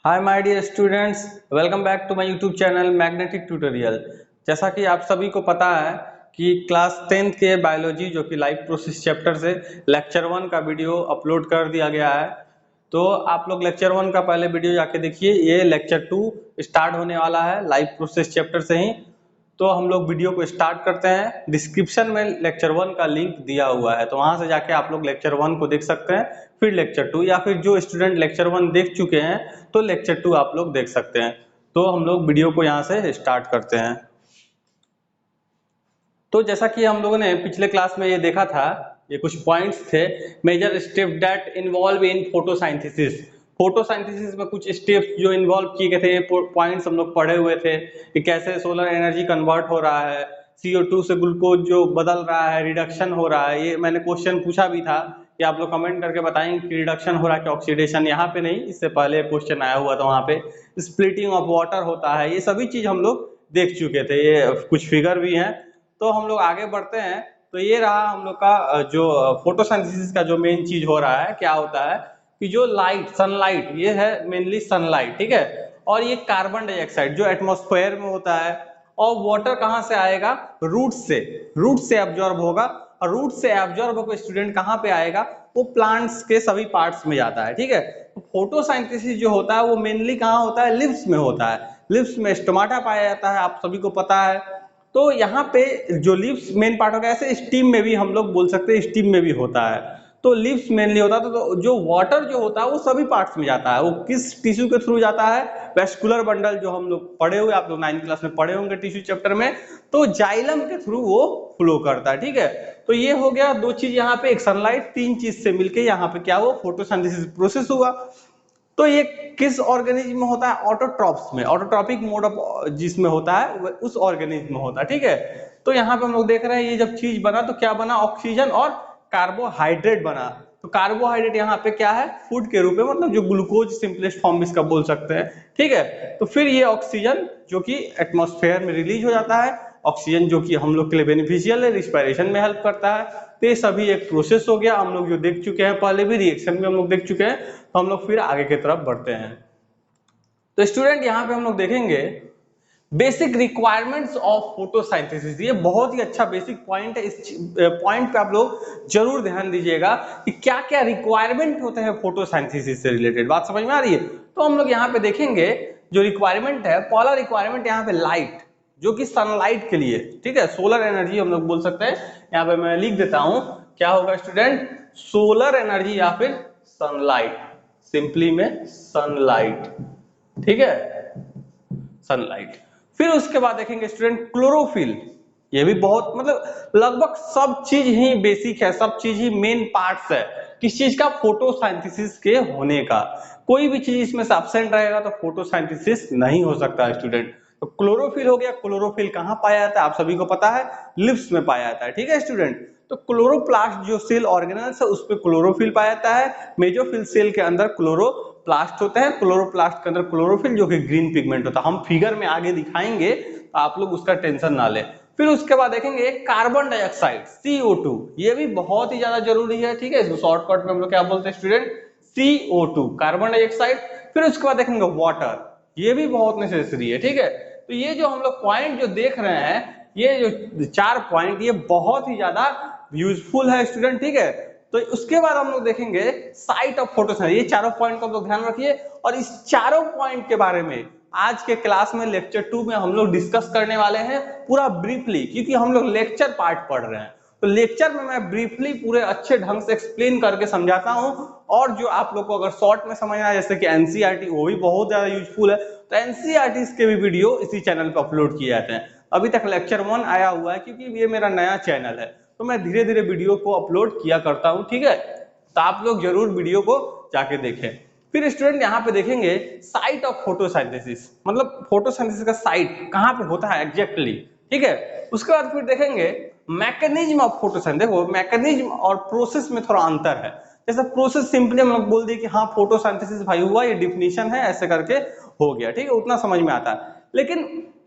Hi my dear students, welcome back to my YouTube channel magnetic tutorial. जैसा कि आप सभी को पता है कि क्लास 10th के बायोलॉजी जो कि लाइफ प्रोसेस चैप्टर से लेक्चर 1 का वीडियो अपलोड कर दिया गया है। तो आप लोग लेक्चर 1 का पहले वीडियो जाके देखिए। ये लेक्चर 2 स्टार्ट होने वाला है लाइफ प्रोसेस चैप्टर से ही। तो हम लोग वीडियो को स्टार्ट करते हैं। डिस्क्रिप्शन में लेक्चर 1 का लिंक दिया हुआ है, तो वहां से जाके आप लोग लेक्चर 1 को देख सकते हैं, फिर लेक्चर 2, या फिर जो स्टूडेंट लेक्चर 1 देख चुके हैं तो लेक्चर 2 आप लोग देख सकते हैं। तो हम लोग वीडियो को यहाँ से स्टार्ट करते हैं। तो जैसा कि हम लोगों ने पिछले क्लास में ये देखा था, ये कुछ पॉइंट्स थे। Major step that involve in photosynthesis. Photosynthesis में कुछ स्टेप्स जो इन्वॉल्व किए गए थे, ये पॉइंट्स हम लोग पढ़े हुए थे कि कैसे सोलर एनर्जी कन्वर्ट हो रहा है, CO2 से ग्लूकोज जो बदल रहा है, रिडक्शन हो रहा है। ये मैंने क्वेश्चन पूछा भी था कि आप लोग कमेंट करके बताएंगे कि रिडक्शन हो रहा है कि ऑक्सीडेशन। यहाँ पे नहीं, इससे पहले क्वेश्चन आया हुआ था, वहाँ पे स्प्लिटिंग ऑफ वाटर होता है। ये सभी चीज हम लोग देख चुके थे, ये कुछ फिगर भी हैं। तो हम लोग आगे बढ़ते हैं। तो ये रहा हम लोग का जो फोटोसिंथेसिस का जो मेन चीज हो रहा है, क्या होता है कि जो लाइट, सनलाइट, ये है मेनली सनलाइट, ठीक है। और ये कार्बन डाइऑक्साइड जो एटमॉस्फेयर में होता है, और वाटर कहाँ से आएगा? रूट से, रूट से एब्जॉर्ब होगा। और रूट से एब्जॉर्ब होकर स्टूडेंट कहाँ पे आएगा? वो प्लांट्स के सभी पार्ट्स में जाता है, ठीक है। तो फोटोसिंथेसिस जो होता है वो मेनली कहाँ होता है? लिव्स में होता है। लिव्स में स्टोमाटा पाया जाता है, आप सभी को पता है। तो यहाँ पे जो लीव्स मेन पार्ट होगा, ऐसे स्टीम में भी हम लोग बोल सकते हैं, स्टीम में भी होता है। तो लीव्स मेनली होता है। तो जो वाटर जो होता है वो सभी पार्ट्स में जाता है। वो किस टिश्यू के थ्रू जाता है? वेस्कुलर बंडल, जो हम लोग पढ़े हुए, आप लोग 9th क्लास में पढ़े होंगे टिश्यू चैप्टर में। तो जाइलम के थ्रू वो फ्लो करता है, ठीक है। तो ये हो गया दो चीज यहाँ पे, एक सनलाइट, तीन चीज से मिलके यहाँ पे क्या हुआ? फोटोसिंथेसिस प्रोसेस हुआ। तो ये किस ऑर्गेनिज्म में होता है? ऑटोट्रॉप्स में, ऑटोट्रॉपिक मोड ऑफ जिसमें होता है उस ऑर्गेनिज्म में होता है, ठीक है। तो यहाँ पे हम लोग देख रहे हैं, ये जब चीज बना तो क्या बना? ऑक्सीजन और कार्बोहाइड्रेट बना। तो कार्बोहाइड्रेट यहाँ पे क्या है? फूड के रूप में, मतलब जो ग्लूकोज सिंपलेस्ट फॉर्म इसका बोल सकते हैं, ठीक है। तो फिर ये ऑक्सीजन जो कि एटमॉस्फेयर में रिलीज हो जाता है, ऑक्सीजन जो कि हम लोग के लिए बेनिफिशियल है, रिस्पायरेशन में हेल्प करता है। तो ये सभी एक प्रोसेस हो गया, हम लोग जो देख चुके हैं पहले भी, रिएक्शन भी हम लोग देख चुके हैं। तो हम लोग फिर आगे की तरफ बढ़ते हैं। तो स्टूडेंट यहाँ पे हम लोग देखेंगे बेसिक रिक्वायरमेंट्स ऑफ फोटोसिंथेसिस। ये बहुत ही अच्छा बेसिक पॉइंट है। इस पॉइंट पे आप लोग जरूर ध्यान दीजिएगा कि क्या क्या रिक्वायरमेंट होते हैं फोटोसिंथेसिस से रिलेटेड। बात समझ में आ रही है? तो हम लोग यहाँ पे देखेंगे जो रिक्वायरमेंट है, पहला रिक्वायरमेंट यहाँ पे लाइट, जो कि सनलाइट के लिए, ठीक है, सोलर एनर्जी हम लोग बोल सकते हैं। यहाँ पे मैं लिख देता हूं, क्या होगा स्टूडेंट? सोलर एनर्जी या फिर सनलाइट, सिंपली में सनलाइट, ठीक है, सनलाइट। फिर उसके बाद देखेंगे स्टूडेंट क्लोरोफिल। ये भी बहुत, मतलब लगभग सब चीज ही बेसिक है, सब चीज ही मेन पार्ट्स है किस चीज का? फोटोसिंथेसिस के होने का। कोई भी चीज इसमें से एब्सेंट रहेगा तो फोटोसिंथेसिस नहीं हो सकता स्टूडेंट। तो क्लोरोफिल हो गया। क्लोरोफिल कहाँ पाया जाता है? आप सभी को पता है, लिव्स में पाया जाता है, ठीक है स्टूडेंट। तो क्लोरोप्लास्ट जो सेल ऑर्गेनल्स है, उस पर क्लोरोफिल पाया जाता है। मेजोफिल सेल के अंदर क्लोरोप्लास्ट होते हैं, क्लोरोप्लास्ट के अंदर क्लोरोफिल जो कि ग्रीन पिगमेंट होता है। हम फिगर में आगे दिखाएंगे, तो आप लोग उसका टेंशन ना ले। फिर उसके बाद देखेंगे कार्बन डाइऑक्साइड, CO2। ये भी बहुत ही ज्यादा जरूरी है, ठीक है। इसको शॉर्टकट में हम लोग क्या बोलते हैं स्टूडेंट? CO2, carbon dioxide. फिर उसके बाद देखेंगे वाटर, ये भी बहुत नेसेसरी है, ठीक है। तो ये जो हम लोग पॉइंट जो देख रहे हैं, ये जो चार पॉइंट, ये बहुत ही ज्यादा यूजफुल है स्टूडेंट, ठीक है। तो उसके बाद हम लोग देखेंगे साइट ऑफ फोटोसिंथेसिस। ये चारों पॉइंट को हम लोग ध्यान रखिए, और इस चारों पॉइंट के बारे में आज के क्लास में लेक्चर 2 में हम लोग डिस्कस करने वाले हैं पूरा ब्रीफली, क्योंकि हम लोग लेक्चर पार्ट पढ़ रहे हैं। तो लेक्चर में मैं ब्रीफली पूरे अच्छे ढंग से एक्सप्लेन करके समझाता हूं। और जो आप लोग को अगर शॉर्ट में समझना है, जैसे कि एनसीईआरटी, वो भी बहुत ज्यादा यूजफुल है। तो एनसीईआरटी के भी वीडियो इसी चैनल पर अपलोड किए जाते हैं। अभी तक लेक्चर 1 आया हुआ है, क्योंकि ये मेरा नया चैनल है, तो मैं धीरे धीरे वीडियो को अपलोड किया करता हूं, ठीक है। तो आप लोग जरूर वीडियो को जाके देखें। फिर स्टूडेंट यहाँ पे देखेंगे साइट ऑफ फोटोसिंथेसिस, मतलब फोटोसिंथेसिस का साइट कहाँ पे होता है एग्जैक्टली, ठीक है। उसके बाद फिर देखेंगे मैकेनिज्म ऑफ फोटोसिंथेसिस। देखो, मैकेनिज्म और प्रोसेस में थोड़ा अंतर है। जैसे प्रोसेस सिंपली हम लोग बोल दिए कि हाँ फोटोसिंथेसिस भाई हुआ, ये डिफिनीशन है, ऐसे करके हो गया, ठीक है, उतना समझ में आता है। लेकिन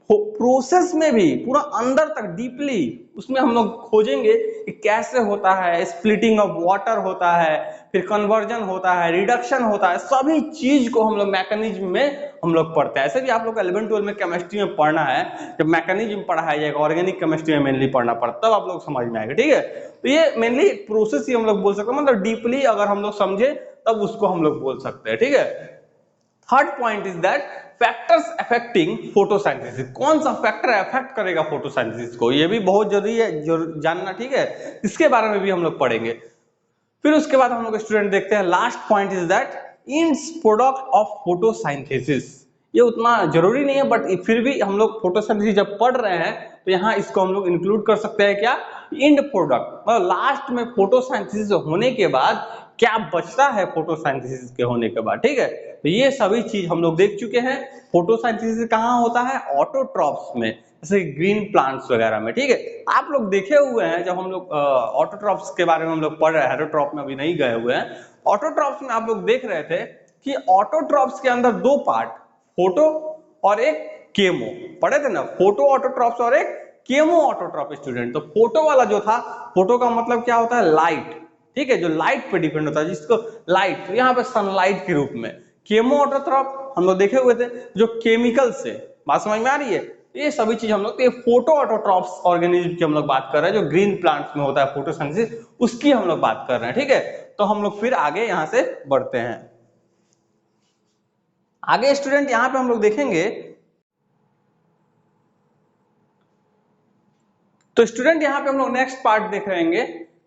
प्रोसेस में भी पूरा अंदर तक डीपली उसमें हम लोग खोजेंगे कि कैसे होता है, स्प्लिटिंग ऑफ वाटर होता है, फिर कन्वर्जन होता है, रिडक्शन होता है, सभी चीज को हम लोग मैकेनिज्म में हम लोग पढ़ते हैं। ऐसे भी आप लोग 11-12 में केमिस्ट्री में पढ़ना है, जब मैकेनिज्म पढ़ाया जाएगा, ऑर्गेनिक केमिस्ट्री में मेनली पढ़ना पड़ता है, तब आप लोग समझ में आएगा, ठीक है। तो ये मेनली प्रोसेस ही हम लोग बोल सकते हैं, मतलब डीपली अगर हम लोग समझे तब उसको हम लोग बोल सकते हैं, ठीक है। Third point is that factors affecting photosynthesis. कौन सा फैक्टर अफेक्ट करेगा फोटोसिंथेसिस को, ये भी बहुत जरूरी है जानना, ठीक है। इसके बारे में भी हम लोग पढ़ेंगे। फिर उसके बाद हम लोग स्टूडेंट देखते हैं last point is that ends product of photosynthesis. ये उतना जरूरी नहीं है, बट फिर भी हम लोग फोटोसिंथेसिस जब पढ़ रहे हैं तो यहाँ इसको हम लोग इंक्लूड कर सकते हैं, क्या, एंड प्रोडक्ट, मतलब लास्ट में फोटोसिंथेसिस होने के बाद क्या बचता है फोटोसिंथेसिस के होने के बाद, ठीक है। तो ये सभी चीज हम लोग देख चुके हैं। फोटोसिंथेसिस कहाँ होता है, ऑटोट्रॉप्स में, जैसे ग्रीन प्लांट्स वगैरह में, ठीक है। आप लोग देखे हुए हैं जब हम लोग ऑटोट्रॉप्स के बारे में हम लोग पढ़ रहे हैं, हेटरोट्रॉप में अभी नहीं गए हुए हैं। ऑटोट्रॉप्स में आप लोग देख रहे थे कि ऑटोट्रॉप्स के अंदर दो पार्ट, फोटो और एक केमो, पढ़े थे ना, फोटो ऑटोट्रॉप्स और एक केमो ऑटोट्रॉप स्टूडेंट। तो फोटो वाला जो था, फोटो का मतलब क्या होता है, लाइट, ठीक है, जो लाइट पे डिपेंड होता है, जिसको लाइट, तो यहाँ पे सनलाइट के रूप में। केमो ऑटोट्रॉप हम लोग देखे हुए थे जो केमिकल से, बात समझ में आ रही है। ये सभी चीज हम लोग, तो ये फोटो ऑटोट्रॉप्स ऑर्गेनिज्म की हम लोग बात कर रहे हैं, जो ग्रीन प्लांट्स में होता है फोटोसिंथेसिस, उसकी हम लोग बात कर रहे हैं, ठीक है। तो हम लोग फिर आगे यहां से बढ़ते हैं। आगे स्टूडेंट यहां पे हम लोग देखेंगे, तो स्टूडेंट यहां पे हम लोग नेक्स्ट पार्ट देख रहेंगे,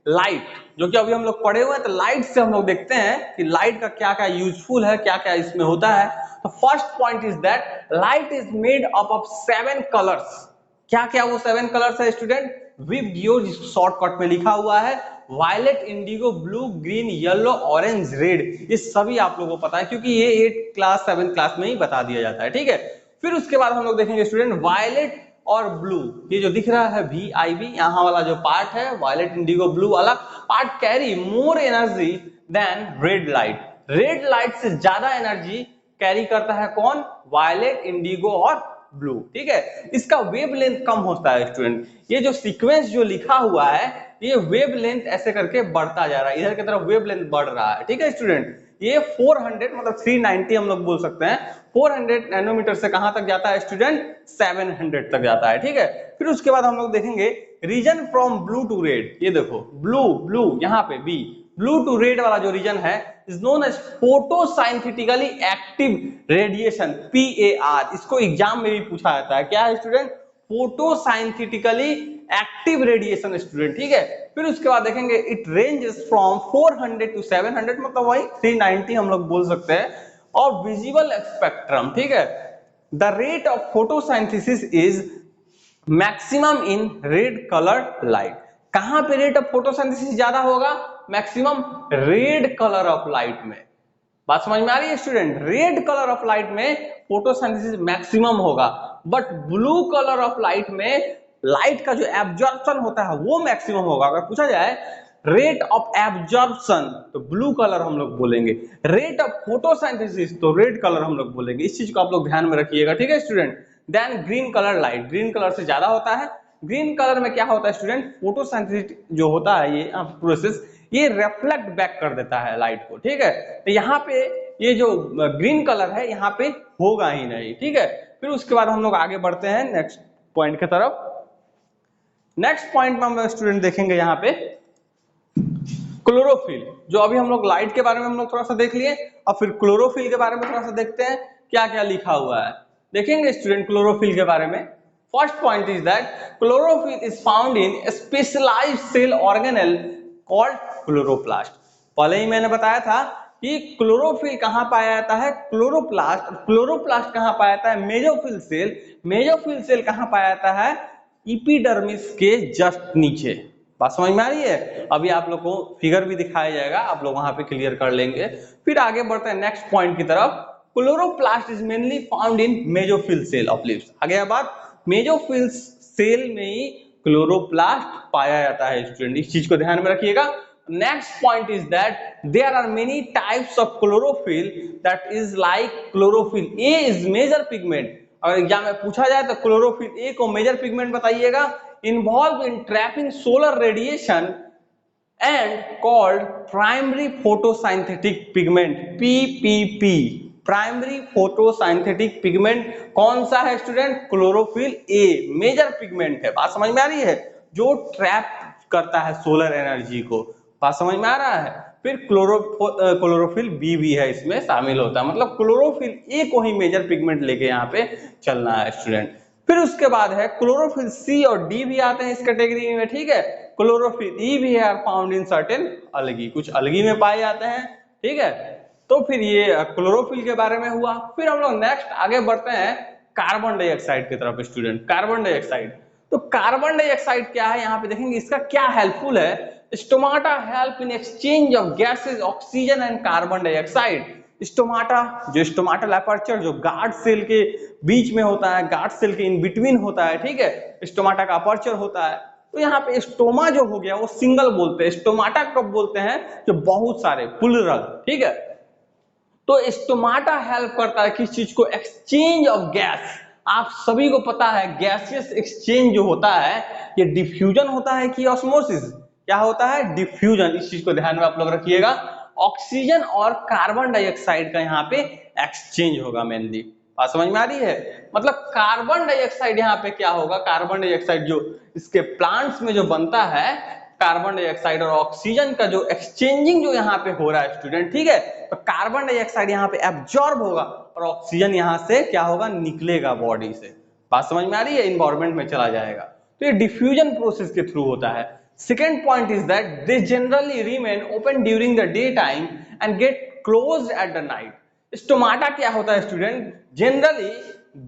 लाइट, जो कि अभी हम लोग पढ़े हुए हैं। तो लाइट से हम लोग देखते हैं कि लाइट का क्या क्या यूजफुल है, क्या क्या इसमें होता है। तो first point is that light is made up of 7 colours. क्या क्या वो 7 कलर्स है स्टूडेंट, विव गियो शॉर्टकट में लिखा हुआ है, violet, indigo, blue, green, yellow, orange, red. ये सभी आप लोगों को पता है क्योंकि ये 8 क्लास 7 क्लास में ही बता दिया जाता है, ठीक है। फिर उसके बाद हम लोग देखेंगे स्टूडेंट वायलेट और ब्लू, ये जो दिख रहा है VIB, यहाँ वाला जो पार्ट है वायलेट, इंडिगो, ब्लू वाला part carry more energy than red light. Red light से ज्यादा एनर्जी कैरी करता है कौन, वायलेट, इंडिगो और ब्लू, ठीक है। इसका वेवलेंथ कम होता है स्टूडेंट। ये जो सीक्वेंस जो लिखा हुआ है, ये वेवलेंथ ऐसे करके बढ़ता जा रहा है, इधर की तरफ वेवलेंथ बढ़ रहा है, ठीक है स्टूडेंट। ये 400 मतलब 390 हम लोग बोल सकते हैं, 400 नैनोमीटर से कहां तक जाता है स्टूडेंट, 700 तक जाता है, ठीक है। फिर उसके बाद हम लोग देखेंगे region from blue to red. ये देखो ब्लू, ब्लू यहाँ पे बी, ब्लू टू रेड वाला जो रीजन है is known as photosynthetically active radiation, PAR। इसको एग्जाम में भी पूछा जाता है, क्या है student, photosynthetically active radiation student, ठीक है। फिर उसके बाद देखेंगे इट रेंजेस फ्रॉम 400 टू 700, मतलब वही 390 हम लोग बोल सकते हैं, और विजिबल स्पेक्ट्रम, ठीक है। The rate of photosynthesis is maximum in red colour light. कहां पे रेट ऑफ फोटोसिंथेसिस ज्यादा होगा, maximum red colour of light में। बात समझ में आ रही है student, red colour of light में फोटोसिंथेसिस मैक्सिमम होगा, but blue colour of light में लाइट का जो एब्जॉर्प्शन होता है वो मैक्सिमम होगा। अगर पूछा जाए रेट ऑफ एब्जॉर्प्शन तो ब्लू कलर हम लोग बोलेंगे, रेट ऑफ फोटोसिंथेसिस तो रेड कलर हम लोग बोलेंगे। इस चीज को आप लोग ध्यान में रखिएगा, ठीक है student. Then green colour light, green colour से ज्यादा होता है। ग्रीन कलर में क्या होता है स्टूडेंट, फोटोसिंथेसिस जो होता है ये प्रोसेस, ये रिफ्लेक्ट बैक कर देता है लाइट को, ठीक है। तो यहाँ पे ये जो ग्रीन कलर है यहाँ पे होगा ही नहीं, ठीक है। फिर उसके बाद हम लोग आगे बढ़ते हैं नेक्स्ट पॉइंट की तरफ। नेक्स्ट पॉइंट में हम स्टूडेंट देखेंगे यहाँ पे क्लोरोफिल, जो अभी हम लोग लाइट के बारे में हम लोग थोड़ा सा देख लिए, अब फिर क्लोरोफिल के बारे में थोड़ा सा देखते हैं क्या क्या लिखा हुआ है। देखेंगे स्टूडेंट क्लोरोफिल के बारे में। First point is that chlorophyll is found in specialised cell organelle called chloroplast. पहले ही मैंने बताया था कि क्लोरोफिल कहां पाया जाता है, क्लोरोप्लास्ट। क्लोरोप्लास्ट कहां पाया जाता है, मेसोफिल सेल। मेसोफिल सेल कहां पाया जाता है, एपिडर्मिस के जस्ट नीचे। बात समझ में आ रही है। अभी आप लोग को फिगर भी दिखाया जाएगा, आप लोग वहां पे क्लियर कर लेंगे। फिर आगे बढ़ते हैं नेक्स्ट पॉइंट की तरफ। Chloroplast is mainly found in mesophyll cell of leaves. आगे अब बात, मेसोफिल सेल में ही क्लोरोप्लास्ट पाया जाता है स्टूडेंट, इस चीज को ध्यान में रखिएगा। Next point is that there are many types of chlorophyll that is like chlorophyll A is major pigment. अगर एग्जाम में पूछा जाए तो क्लोरोफिल ए को मेजर पिगमेंट बताइएगा, involve in trapping solar radiation and called primary photosynthetic pigment PPP। Primary photosynthetic pigment कौन सा है student? Chlorophyll A major pigment है। बात समझ में आ रही है? जो ट्रैप करता है सोलर एनर्जी को। बात समझ में आ रहा है? फिर क्लोरोफिल बी भी है इसमें शामिल होता है, मतलब क्लोरोफिल ए को ही मेजर पिगमेंट लेके यहाँ पे चलना है स्टूडेंट। फिर उसके बाद है क्लोरोफिल सी और डी भी आते हैं इस कैटेगरी में, ठीक है। क्लोरोफिल ई भी है फाउंड इन सर्टेन अलगी, कुछ अलगी में पाए जाते हैं, ठीक है। तो फिर ये क्लोरोफिल के बारे में हुआ। फिर हम लोग नेक्स्ट आगे बढ़ते हैं कार्बन डाइऑक्साइड की तरफ स्टूडेंट। कार्बन डाइऑक्साइड, तो कार्बन डाइऑक्साइड क्या है यहाँ पे देखेंगे, इसका क्या हेल्पफुल है। Stomata help in exchange of gases oxygen and carbon dioxide. Stomata, जो स्टोमाटल एपर्चर जो गार्ड सेल के बीच में होता है, गार्ड सेल के इन बिटवीन होता है, ठीक है, स्टोमाटा का अपर्चर होता है। तो यहाँ पे स्टोमा जो हो गया वो सिंगल बोलते हैं, स्टोमाटा कब बोलते हैं? जो बहुत सारे, प्लुरल, ठीक है। तो स्टोमाटा हेल्प करता है किस चीज को? Exchange of gas. आप सभी को पता है गैसियस एक्सचेंज जो होता है ये डिफ्यूजन होता है कि ऑस्मोसिस? क्या होता है? डिफ्यूजन। इस चीज को ध्यान में आप लोग रखिएगा। ऑक्सीजन और कार्बन डाइऑक्साइड का यहाँ पे एक्सचेंज होगा मेनली। बात समझ में आ रही है? मतलब कार्बन डाइऑक्साइड यहाँ पे क्या होगा, कार्बन डाइऑक्साइड जो इसके प्लांट्स में जो बनता है, कार्बन डाइऑक्साइड और ऑक्सीजन का जो एक्सचेंजिंग जो यहाँ पे हो रहा है स्टूडेंट, ठीक है, तो कार्बन डाइऑक्साइड यहाँ पे एब्जॉर्ब होगा और ऑक्सीजन यहाँ से क्या होगा, निकलेगा बॉडी से। बात समझ में आ रही है? इन्वायरमेंट में चला जाएगा। तो ये डिफ्यूजन प्रोसेस के थ्रू होता है। Second point is that they generally remain open during the day time and gate closed at the night. Stomata क्या होता है स्टूडेंट? जनरली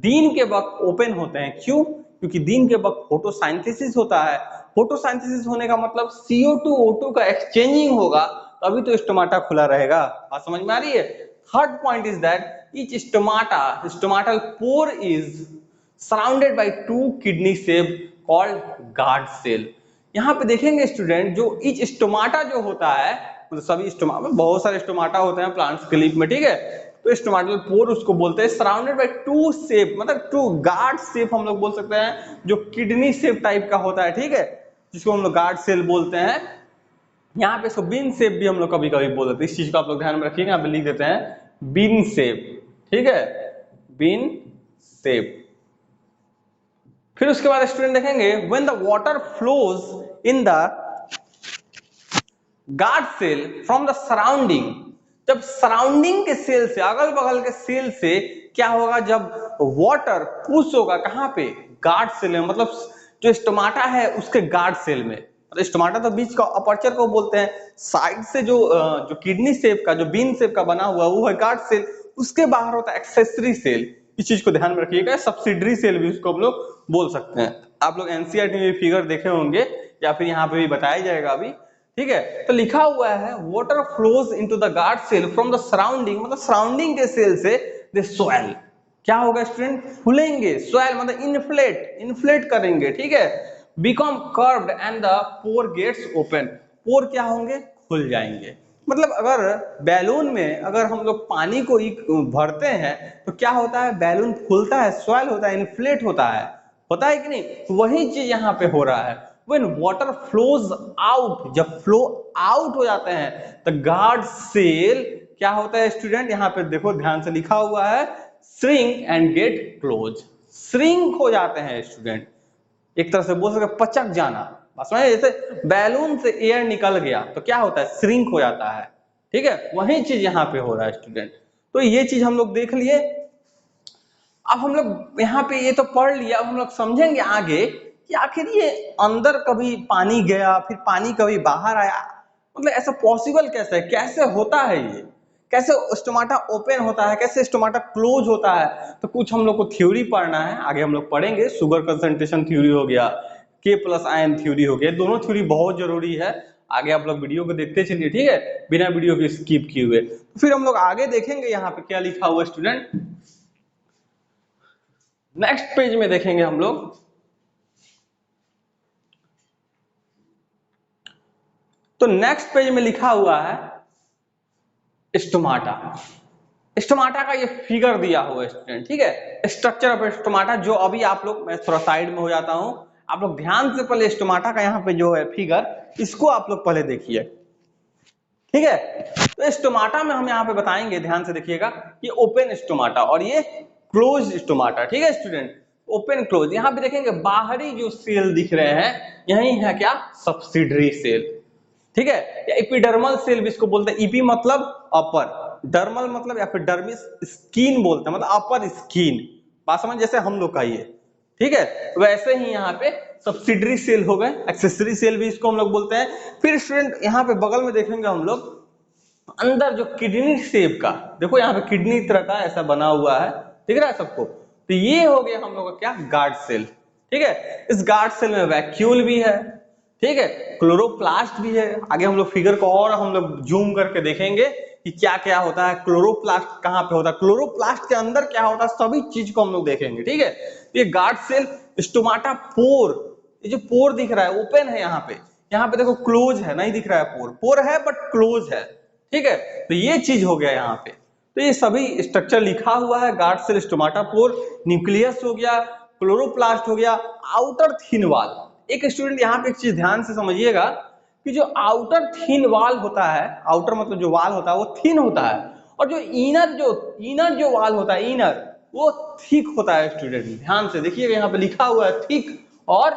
दिन के वक्त ओपन होते हैं। क्यों? क्योंकि दिन के वक्त फोटोसाइंथेसिस होता है। फोटोसाइंथेसिस होने का मतलब CO2 O2 का एक्सचेंजिंग होगा, तभी तो स्टोमाटा खुला रहेगा। बात समझ में आ रही है? Third point is that each stomatal pore is surrounded by two kidney cell called guard cell. यहाँ पे देखेंगे स्टूडेंट, जो ईच स्टोमाटा जो होता है, मतलब सभी स्टोमाटा, बहुत सारे स्टोमाटा होते हैं प्लांट्स के लीफ में, ठीक है, तो स्टोमाटल पोर उसको बोलते हैं। सराउंडेड बाय टू शेप, मतलब टू गार्ड शेप हम लोग बोल सकते हैं, जो किडनी शेप टाइप का होता है, ठीक है, जिसको हम लोग गार्ड सेल बोलते हैं। यहाँ पे इसको बिन शेप भी हम लोग कभी कभी बोल देते हैं। इस चीज को आप लोग ध्यान में रखिएगा। यहाँ पे लिख देते हैं बिन शेप, ठीक है, बिन शेप। फिर उसके बाद स्टूडेंट देखेंगे when the water flows in the guard cell from the surrounding. जब सराउंडिंग के सेल से, अगल बगल के सेल से क्या होगा, जब वाटर पुश होगा कहाँ पे, गार्ड सेल में, मतलब जो स्टोमाटा है उसके गार्ड सेल में। स्टोमाटा तो बीच का अपर्चर को बोलते हैं, साइड से जो किडनी शेप का, जो बीन शेप का बना हुआ वो है गार्ड सेल, उसके बाहर होता है एक्सेसरी सेल। इस चीज को ध्यान में रखिएगा। सब्सिडरी सेल भी उसको हम लोग बोल सकते हैं। आप लोग एनसीईआरटी में फिगर देखे होंगे या फिर यहाँ पे भी बताया जाएगा अभी, ठीक है। तो लिखा हुआ है water flows into the guard cell from the surrounding, मतलब सराउंडिंग के सेल से दे स्वेल। क्या होगा स्टूडेंट? फूलेंगे। स्वेल मतलब इन्फ्लेट करेंगे, ठीक है। Become curved and the pore gets open. Pore क्या होंगे? खुल जाएंगे। मतलब अगर बैलून में अगर हम लोग पानी को भरते हैं तो क्या होता है, बैलून फूलता है, स्वेल होता है, इन्फ्लेट होता है कि नहीं? वही चीज यहाँ पे हो रहा है। When water flows out, जब फ्लो आउट हो जाते हैं तो गार्ड सेल क्या होता है स्टूडेंट? यहाँ पे देखो ध्यान से लिखा हुआ है shrink and get close। Shrink हो जाते हैं स्टूडेंट, एक तरह से बोल सकते पचक जाना। बस जैसे बैलून से एयर निकल गया तो क्या होता है, श्रिंक हो जाता है, ठीक है। वही चीज यहाँ पे हो रहा है स्टूडेंट। तो ये चीज हम लोग देख लिए। अब हम लोग यहाँ पे ये तो पढ़ लिया, अब हम लोग समझेंगे आगे कि आखिर ये अंदर कभी पानी गया फिर पानी कभी बाहर आया, मतलब ऐसा पॉसिबल कैसे है, कैसे होता है ये, कैसे स्टोमाटा ओपन होता है, कैसे स्टोमाटा क्लोज होता है। तो कुछ हम लोग को थ्योरी पढ़ना है, आगे हम लोग पढ़ेंगे। शुगर कंसंट्रेशन थ्योरी हो गया, K+ आयन थ्योरी हो गया, दोनों थ्योरी बहुत जरूरी है। आगे आप लोग वीडियो को देखते चलिए, ठीक है, बिना वीडियो के स्किप किए हुए। तो फिर हम लोग आगे देखेंगे यहाँ पे क्या लिखा हुआ स्टूडेंट। नेक्स्ट पेज में देखेंगे हम लोग, तो नेक्स्ट पेज में लिखा हुआ है स्टोमाटा। स्टोमाटा का ये फिगर दिया हुआ है स्टूडेंट, ठीक है, स्ट्रक्चर ऑफ स्टोमाटा, जो अभी आप लोग, मैं थोड़ा साइड में हो जाता हूं, आप लोग ध्यान से पहले स्टोमाटा का यहाँ पे जो है फिगर, इसको आप लोग पहले देखिए, ठीक है। तो स्टोमाटा में हम यहाँ पे बताएंगे, ध्यान से देखिएगा, ये ओपन स्टोमाटा और ये क्लोज स्टोमाटा, ठीक है स्टूडेंट। ओपन क्लोज, यहाँ पे देखेंगे बाहरी जो सेल दिख रहे हैं यही है क्या, सब्सिडरी सेल, ठीक है। या एपिडर्मल सेल भी इसको बोलते हैं, ईपी मतलब अपर, डर्मल मतलब या फिर डर्मिस स्किन बोलते हैं, मतलब अपर स्किन, बात समझ, जैसे हम लोग का ये, ठीक है। वैसे ही यहाँ पे सब्सिडरी सेल हो गए, एक्सेसरी सेल भी इसको हम लोग बोलते हैं। फिर स्टूडेंट यहाँ पे बगल में देखेंगे हम लोग, अंदर जो किडनी शेप का, देखो यहाँ पे किडनी तरह का ऐसा बना हुआ है, दिख रहा है सबको, तो ये हो गया हम लोग का क्या, गार्ड सेल, ठीक है। इस गार्ड सेल में वैक्यूल भी है, ठीक है, क्लोरोप्लास्ट भी है। आगे हम लोग फिगर को और हम लोग जूम करके देखेंगे कि क्या क्या होता है, क्लोरोप्लास्ट कहाँ पे होता है, क्लोरोप्लास्ट के अंदर क्या होता है, सभी चीज को हम लोग देखेंगे, ठीक है। ये गार्ड सेल, स्टोमाटा, पोर, ये जो पोर दिख रहा है ओपन है, यहाँ पे देखो क्लोज है, नहीं दिख रहा है पोर, पोर है बट क्लोज है, ठीक है। तो ये चीज हो गया यहाँ पे, तो ये सभी स्ट्रक्चर लिखा हुआ है, गार्ड सेल, स्टोमाटा, पोर, न्यूक्लियस हो गया, क्लोरोप्लास्ट हो गया, आउटर थिन वॉल। एक स्टूडेंट यहाँ पे एक चीज ध्यान से समझिएगा कि जो आउटर थिन वॉल होता है, आउटर मतलब जो वॉल होता है वो थिन होता है, और जो इनर जो वॉल होता है, इनर, वो थिक होता है स्टूडेंट। ध्यान से देखिएगा, यहाँ पे लिखा हुआ है थिक और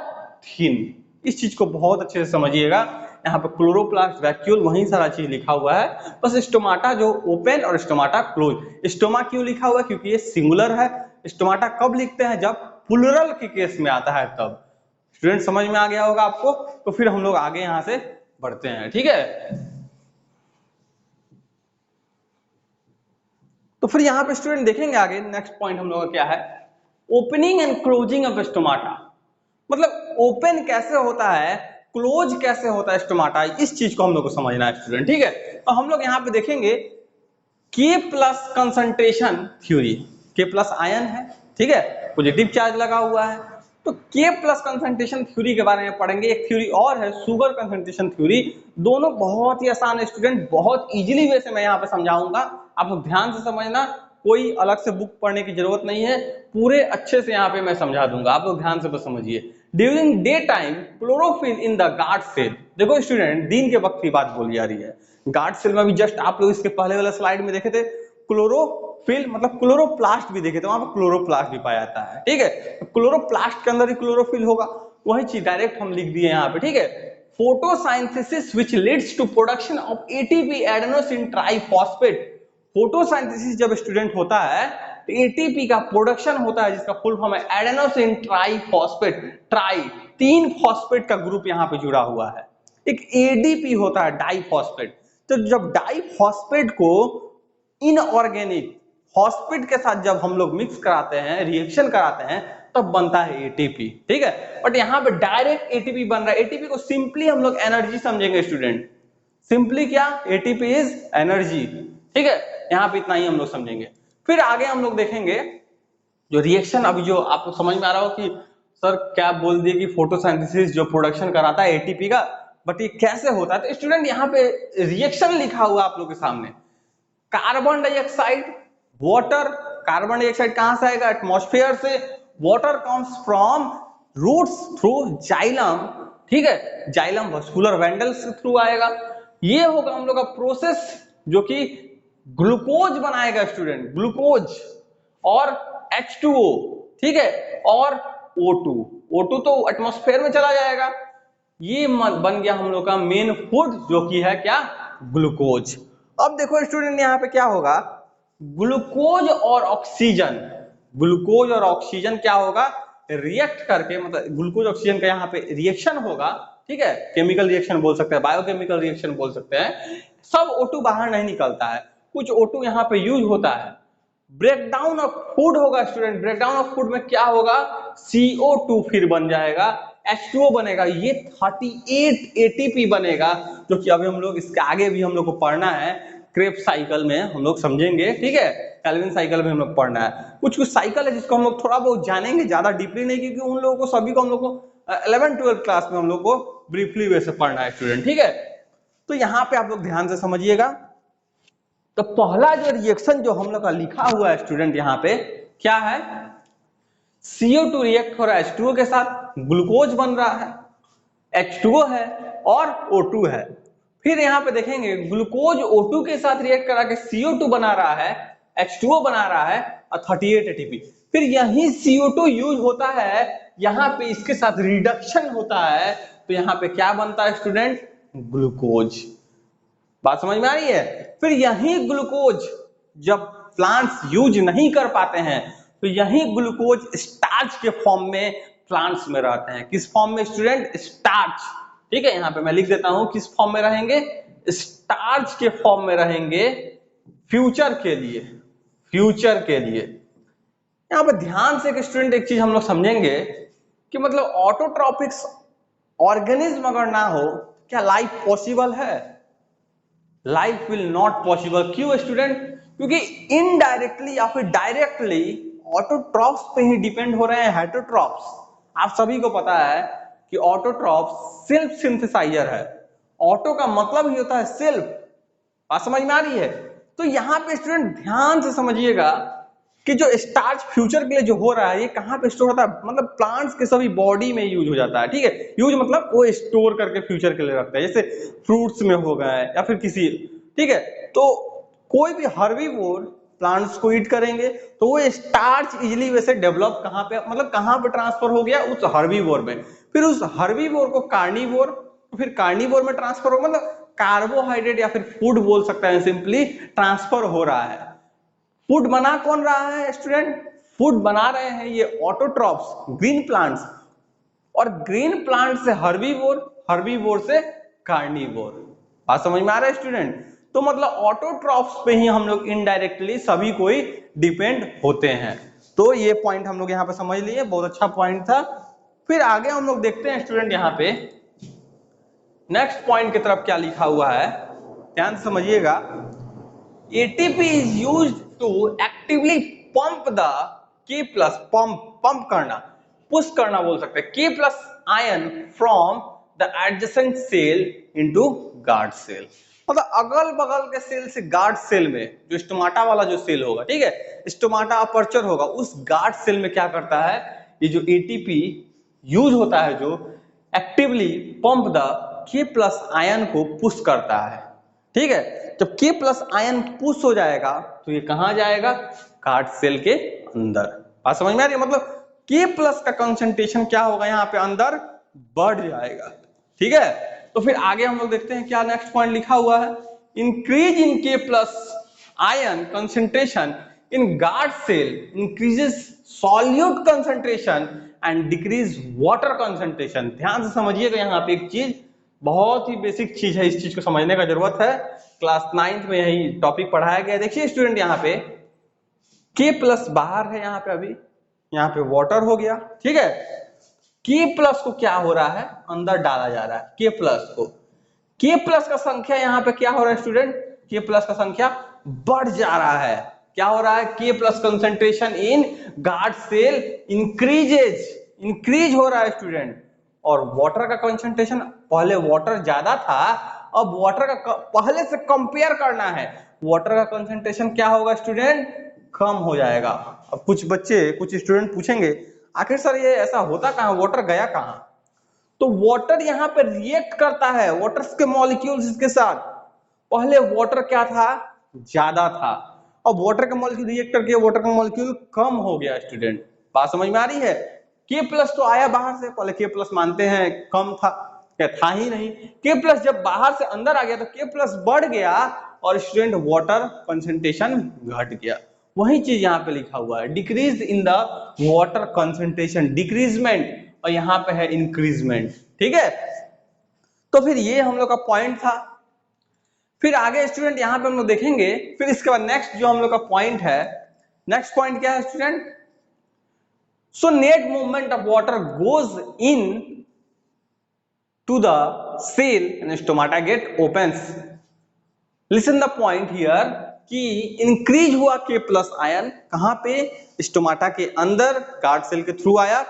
थिन, इस चीज को बहुत अच्छे से समझिएगा। यहाँ पे क्लोरोप्लास्ट, वैक्यूल, वही सारा चीज लिखा हुआ है, बस स्टोमाटा जो ओपन और स्टोमाटा क्लोज। स्टोमा क्यों लिखा हुआ है, क्योंकि ये सिंगुलर है। स्टोमाटा कब लिखते हैं, जब प्लुरल के केस में आता है तब। स्टूडेंट समझ में आ गया होगा आपको, तो फिर हम लोग आगे यहाँ से बढ़ते हैं, ठीक है। तो फिर यहाँ पे स्टूडेंट देखेंगे आगे, नेक्स्ट पॉइंट हम लोग का क्या है, opening and closing of stomata, मतलब ओपन कैसे होता है, क्लोज कैसे होता है स्टोमाटा, इस चीज को हम लोग को समझना है स्टूडेंट, ठीक है। तो हम लोग यहाँ पे देखेंगे के प्लस कंसंट्रेशन थ्योरी, के प्लस आयन है, ठीक है, पॉजिटिव चार्ज लगा हुआ है, तो के प्लस कंसंट्रेशन थ्योरी के बारे में पढ़ेंगे। एक थ्योरी और है सुगर कंसंट्रेशन थ्योरी, दोनों बहुत ही आसान है स्टूडेंट, बहुत इजीली वे से मैं यहाँ पे समझाऊंगा, आप लोग ध्यान से समझना, कोई अलग से बुक पढ़ने की जरूरत नहीं है, पूरे अच्छे से यहाँ पे मैं समझा दूंगा, आप लोग ध्यान से बस समझिए। During day time chlorophyll in the guard cell, देखो स्टूडेंट दिन के वक्त की बात बोली जा रही है, गार्ड सेल में भी जस्ट आप लोग इसके पहले वाला स्लाइड में देखे थे, क्लोरोफिल मतलब क्लोरोप्लास्ट भी देखे थे, वहां पर क्लोरोप्लास्ट भी पाया जाता है, ठीक है। तो क्लोरोप्लास्ट के अंदर ही क्लोरोफिल होगा, वही चीज डायरेक्ट हम लिख दिए यहाँ पे, ठीक है। Photosynthesis which leads to production of ATP adenosine triphosphate, photosynthesis जब स्टूडेंट होता है तो एटीपी का प्रोडक्शन होता है, जिसका फुल फॉर्म है एडेनोसिन ट्राइफॉस्फेट, ट्राई, 3 फॉस्फेट का ग्रुप यहाँ पे जुड़ा हुआ है, एक एडीपी होता है डाइफॉस्फेट। तो जब डाइफॉस्फेट को इनऑर्गेनिक फॉस्फेट के साथ जब हम लोग मिक्स कराते हैं, रिएक्शन कराते हैं, तब बनता है एटीपी, ठीक है। बट यहाँ पे डायरेक्ट एटीपी बन रहा है, एटीपी को सिंपली हम लोग एनर्जी समझेंगे स्टूडेंट, सिंपली क्या, एटीपी इज एनर्जी, ठीक है, यहाँ पे इतना ही हम लोग समझेंगे। फिर आगे हम लोग देखेंगे जो रिएक्शन, अभी जो आपको समझ में आ रहा हो कि सर क्या बोल दिए कि फोटोसिंथेसिस जो प्रोडक्शन कराता है एटीपी का, बट ये कैसे होता है, तो स्टूडेंट यहाँ पे रिएक्शन लिखा हुआ आप लोग के सामने, carbon dioxide, water, carbon dioxide कहां से आएगा, एटमॉस्फेयर से, water comes from roots through xylem, ठीक है, जाइलम वस्कुलर वेंडल्स के थ्रू आएगा, ये होगा हम लोग का प्रोसेस जो कि ग्लूकोज बनाएगा स्टूडेंट, ग्लूकोज और H2O, ठीक है, और O2, O2 तो एटमॉस्फेयर में चला जाएगा, ये बन गया हम लोग का मेन फूड जो कि है क्या, ग्लूकोज। अब देखो स्टूडेंट यहाँ पे क्या होगा, ग्लूकोज और ऑक्सीजन, ग्लूकोज और ऑक्सीजन क्या होगा, रिएक्ट करके, मतलब ग्लूकोज ऑक्सीजन का यहाँ पे रिएक्शन होगा, ठीक है, केमिकल रिएक्शन बोल सकते हैं, बायोकेमिकल रिएक्शन बोल सकते हैं, सब O2 बाहर नहीं निकलता है, कुछ O2 यहाँ पे यूज होता है, ब्रेकडाउन ऑफ फूड होगा स्टूडेंट, ब्रेकडाउन ऑफ फूड में क्या होगा, CO2 फिर बन जाएगा, H2O बनेगा, ये 38 एटीपी बनेगा, जो कि अभी हम लोग इसके आगे भी हम लोग को पढ़ना है, क्रेब्स साइकिल में हम लोग समझेंगे, ठीक है, कैल्विन साइकिल में हम लोग पढ़ना है, कुछ साइकिल है जिसको हम लोग थोड़ा बहुत जानेंगे, ज्यादा डीपली नहीं, क्योंकि उन लोगों को सभी को हम लोग को 11th-12th क्लास में हम लोग को ब्रीफली वे से पढ़ना है स्टूडेंट, ठीक है। तो यहाँ पे आप लोग ध्यान से समझिएगा, तो पहला जो रिएक्शन जो हम लोग का लिखा हुआ है स्टूडेंट यहाँ पे क्या है, CO2 रिएक्ट हो रहा है H2O के साथ, ग्लूकोज बन रहा है, H2O है और O2 है। फिर यहाँ पे देखेंगे ग्लूकोज O2 के साथ रिएक्ट करा के CO2 बना रहा है, H2O बना रहा है और 38 ATP। फिर यही CO2 यूज होता है, यहाँ पे इसके साथ रिडक्शन होता है, तो यहाँ पे क्या बनता है स्टूडेंट? ग्लूकोज। बात समझ में आ रही है? फिर यही ग्लूकोज जब प्लांट्स यूज नहीं कर पाते हैं तो यही ग्लूकोज स्टार्च के फॉर्म में प्लांट्स में रहते हैं। किस फॉर्म में स्टूडेंट? स्टार्च। ठीक है, यहाँ पे मैं लिख देता हूं किस फॉर्म में रहेंगे? स्टार्च के फॉर्म में रहेंगे फ्यूचर के लिए। फ्यूचर के लिए यहाँ पे ध्यान से स्टूडेंट एक चीज हम लोग समझेंगे कि मतलब ऑटोट्रॉपिक्स ऑर्गेनिज्म अगर ना हो क्या लाइफ पॉसिबल है? Life will not possible. क्यों स्टूडेंट? क्योंकि इनडायरेक्टली या फिर डायरेक्टली ऑटोट्रॉप्स पे ही डिपेंड हो रहे हैं हेटेरोट्रॉप्स। आप सभी को पता है कि ऑटोट्रॉप्स सेल्फ सिंथेसाइजर है। ऑटो का मतलब ही होता है सेल्फ। बात समझ में आ रही है? तो यहाँ पे स्टूडेंट ध्यान से समझिएगा कि जो स्टार्च फ्यूचर के लिए जो हो रहा है ये कहाँ पे स्टोर होता है? मतलब प्लांट्स के सभी बॉडी में यूज हो जाता है। ठीक है, यूज मतलब वो स्टोर करके फ्यूचर के लिए रखते हैं, जैसे फ्रूट्स में हो गए या फिर किसी। ठीक है, तो कोई भी हर्बीवोर प्लांट्स को ईट करेंगे तो वो स्टार्च इजिली वैसे डेवलप कहाँ पे, मतलब कहाँ पे ट्रांसफर हो गया? उस हर्बीवोर में। फिर उस हर्बीवोर को कार्निवोर, फिर कार्निवोर में ट्रांसफर हो, मतलब कार्बोहाइड्रेट या फिर फूड बोल सकता है, सिंपली ट्रांसफर हो रहा है। फूड बना कौन रहा है स्टूडेंट? फूड बना रहे हैं ये ऑटोट्रॉप्स, ग्रीन प्लांट्स। और ग्रीन प्लांट से हर्बीवोर, हर्बीवोर से कार्निवोर। बात समझ में आ रहा है स्टूडेंट? तो मतलब ऑटोट्रॉप्स पे ही हम लोग इनडायरेक्टली सभी कोई डिपेंड होते हैं। तो ये पॉइंट हम लोग यहाँ पे समझ लिए, बहुत अच्छा पॉइंट था। फिर आगे हम लोग देखते हैं स्टूडेंट यहाँ पे नेक्स्ट पॉइंट की तरफ क्या लिखा हुआ है, ध्यान से समझिएगा। ATP is used to actively pump the K plus, pump करना, पुश करना बोल सकते हैं, K plus ion from the adjacent cell into guard cell। मतलब अगल बगल के सेल से गार्ड सेल में, जो स्टोमाटा वाला जो सेल होगा, ठीक है, स्टोमाटा अपर्चर होगा, उस गार्ड सेल में क्या करता है? ये जो ATP यूज होता है जो actively pump the K plus ion को पुश करता है। ठीक है, जब K प्लस आयन पुश हो जाएगा तो ये कहां जाएगा? गार्ड सेल के अंदर। बात समझ में आ रही है? मतलब K प्लस का कंसंट्रेशन क्या होगा यहाँ पे? अंदर बढ़ जाएगा। ठीक है, तो फिर आगे हम लोग देखते हैं क्या नेक्स्ट पॉइंट लिखा हुआ है। Increase in K plus ion concentration in guard cell increases solute concentration and decrease water concentration. ध्यान से समझिएगा, यहाँ पे एक चीज, बहुत ही बेसिक चीज है, इस चीज को समझने का जरूरत है। क्लास 9th में यही टॉपिक पढ़ाया गया। देखिए स्टूडेंट, यहाँ पे K प्लस बाहर है, यहाँ पे अभी यहाँ पे वाटर हो गया। ठीक है, K प्लस को क्या हो रहा है? अंदर डाला जा रहा है K प्लस को। K प्लस का संख्या यहाँ पे क्या हो रहा है स्टूडेंट? K प्लस का संख्या बढ़ जा रहा है। क्या हो रहा है? K plus concentration in guard cell increases, increase हो रहा है स्टूडेंट। और वाटर का कंसंट्रेशन, पहले वाटर ज्यादा था, अब वाटर का पहले से कंपेयर करना है, वाटर का कंसंट्रेशन क्या होगा स्टूडेंट? कम हो जाएगा। अब कुछ बच्चे, कुछ स्टूडेंट पूछेंगे आखिर सर ये ऐसा होता कहाँ, वाटर गया कहाँ? तो वाटर यहाँ पे रिएक्ट करता है वाटर के मॉलिक्यूल्स के साथ। पहले वाटर क्या था? ज्यादा था, अब वाटर का मॉलिक्यूल रिएक्ट करके वाटर का मॉलिक्यूल कम हो गया स्टूडेंट। बात समझ में आ रही है? K प्लस तो आया बाहर से, पहले K प्लस मानते हैं कम था, क्या था ही नहीं। K प्लस जब बाहर से अंदर आ गया तो K प्लस बढ़ गया और स्टूडेंट वाटर कंसंट्रेशन घट गया। वही चीज यहाँ पे लिखा हुआ है, decrease in the water concentration, decreasement, और यहाँ पे है इंक्रीजमेंट। ठीक है, तो फिर ये हम लोग का पॉइंट था। फिर आगे स्टूडेंट यहाँ पे हम लोग देखेंगे, फिर इसके बाद नेक्स्ट जो हम लोग का पॉइंट है, नेक्स्ट पॉइंट क्या है student? So net movement of water goes in to the cell and stomata get opens. Listen the point here कि इंक्रीज हुआ K प्लस आयन कहां पे? स्टोमाटा के अंदर, गार्ड सेल के थ्रू आया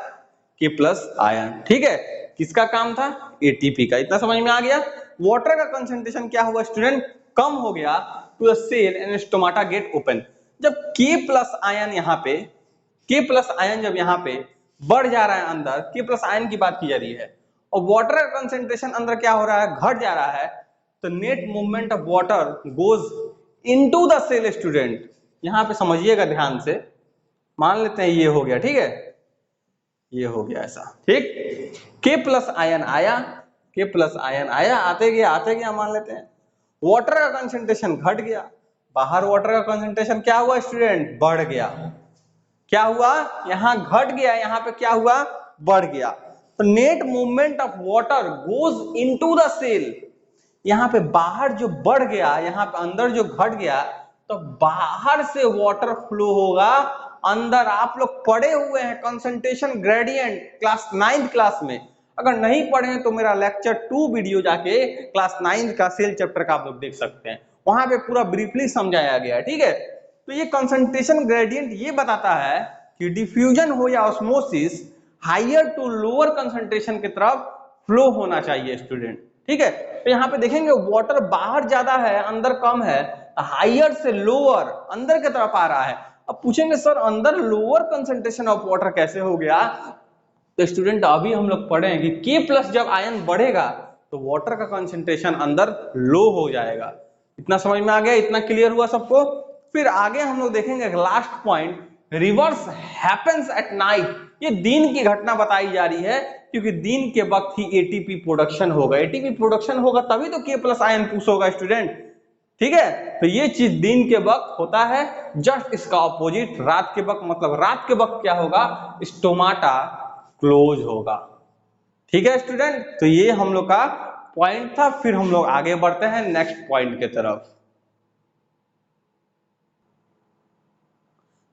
K प्लस आयन। ठीक है, किसका काम था? ATP का। इतना समझ में आ गया। वाटर का कंसंट्रेशन क्या हुआ स्टूडेंट? कम हो गया to the cell and stomata get open. जब K प्लस आयन यहाँ पे, K प्लस आयन जब यहाँ पे बढ़ जा रहा है अंदर, के प्लस आयन की बात की जा रही है, और वाटर का कंसेंट्रेशन अंदर क्या हो रहा है, घट जा रहा है, तो net movement of water goes into the cell student. यहां पे समझिएगा ध्यान से, मान लेते हैं ये हो गया, ठीक है, ये हो गया ऐसा, ठीक, के प्लस आयन आया, के प्लस आयन आया, आते गया मान लेते हैं, वाटर का कंसेंट्रेशन घट गया, बाहर वाटर का कंसेंट्रेशन क्या हुआ स्टूडेंट, बढ़ गया, क्या हुआ, यहां घट गया, यहां पे क्या हुआ, बढ़ गया, तो net movement of water goes into the cell, यहां पे बाहर जो बढ़ गया, यहां पे अंदर जो घट गया, तो बाहर से वाटर फ्लो होगा अंदर। आप लोग पढ़े हुए हैं concentration gradient class 9th class में, अगर नहीं पढ़े हैं तो मेरा लेक्चर 2 वीडियो जाके क्लास 9th का सेल चैप्टर का आप लोग देख सकते हैं, वहां पे पूरा ब्रीफली समझाया गया है, ठीक है। तो ये कंसंट्रेशन ग्रेडियंट ये बताता है कि डिफ्यूजन हो या osmosis higher to lower concentration की तरफ फ्लो होना चाहिए स्टूडेंट, ठीक है। तो यहाँ पे देखेंगे वाटर बाहर ज्यादा है अंदर कम है, हायर से लोअर अंदर की तरफ आ रहा है। अब पूछेंगे सर अंदर लोअर कंसंट्रेशन ऑफ वाटर कैसे हो गया, तो स्टूडेंट अभी हम लोग पढ़े हैं कि के प्लस जब आयन बढ़ेगा तो वाटर का कंसंट्रेशन अंदर लो हो जाएगा। इतना समझ में आ गया, इतना क्लियर हुआ सबको। फिर आगे हम लोग देखेंगे last point, reverse happens at night. ये दिन की घटना बताई जा रही है क्योंकि दिन के वक्त ही एटीपी प्रोडक्शन होगा, एटीपी प्रोडक्शन होगा तभी तो के प्लस आयन पुश होगा स्टूडेंट, ठीक है। तो ये चीज दिन के वक्त होता है, जस्ट इसका ऑपोजिट रात के वक्त, मतलब रात के वक्त क्या होगा, स्टोमाटा क्लोज होगा, ठीक है स्टूडेंट। तो ये हम लोग का पॉइंट था, फिर हम लोग आगे बढ़ते हैं नेक्स्ट पॉइंट की तरफ।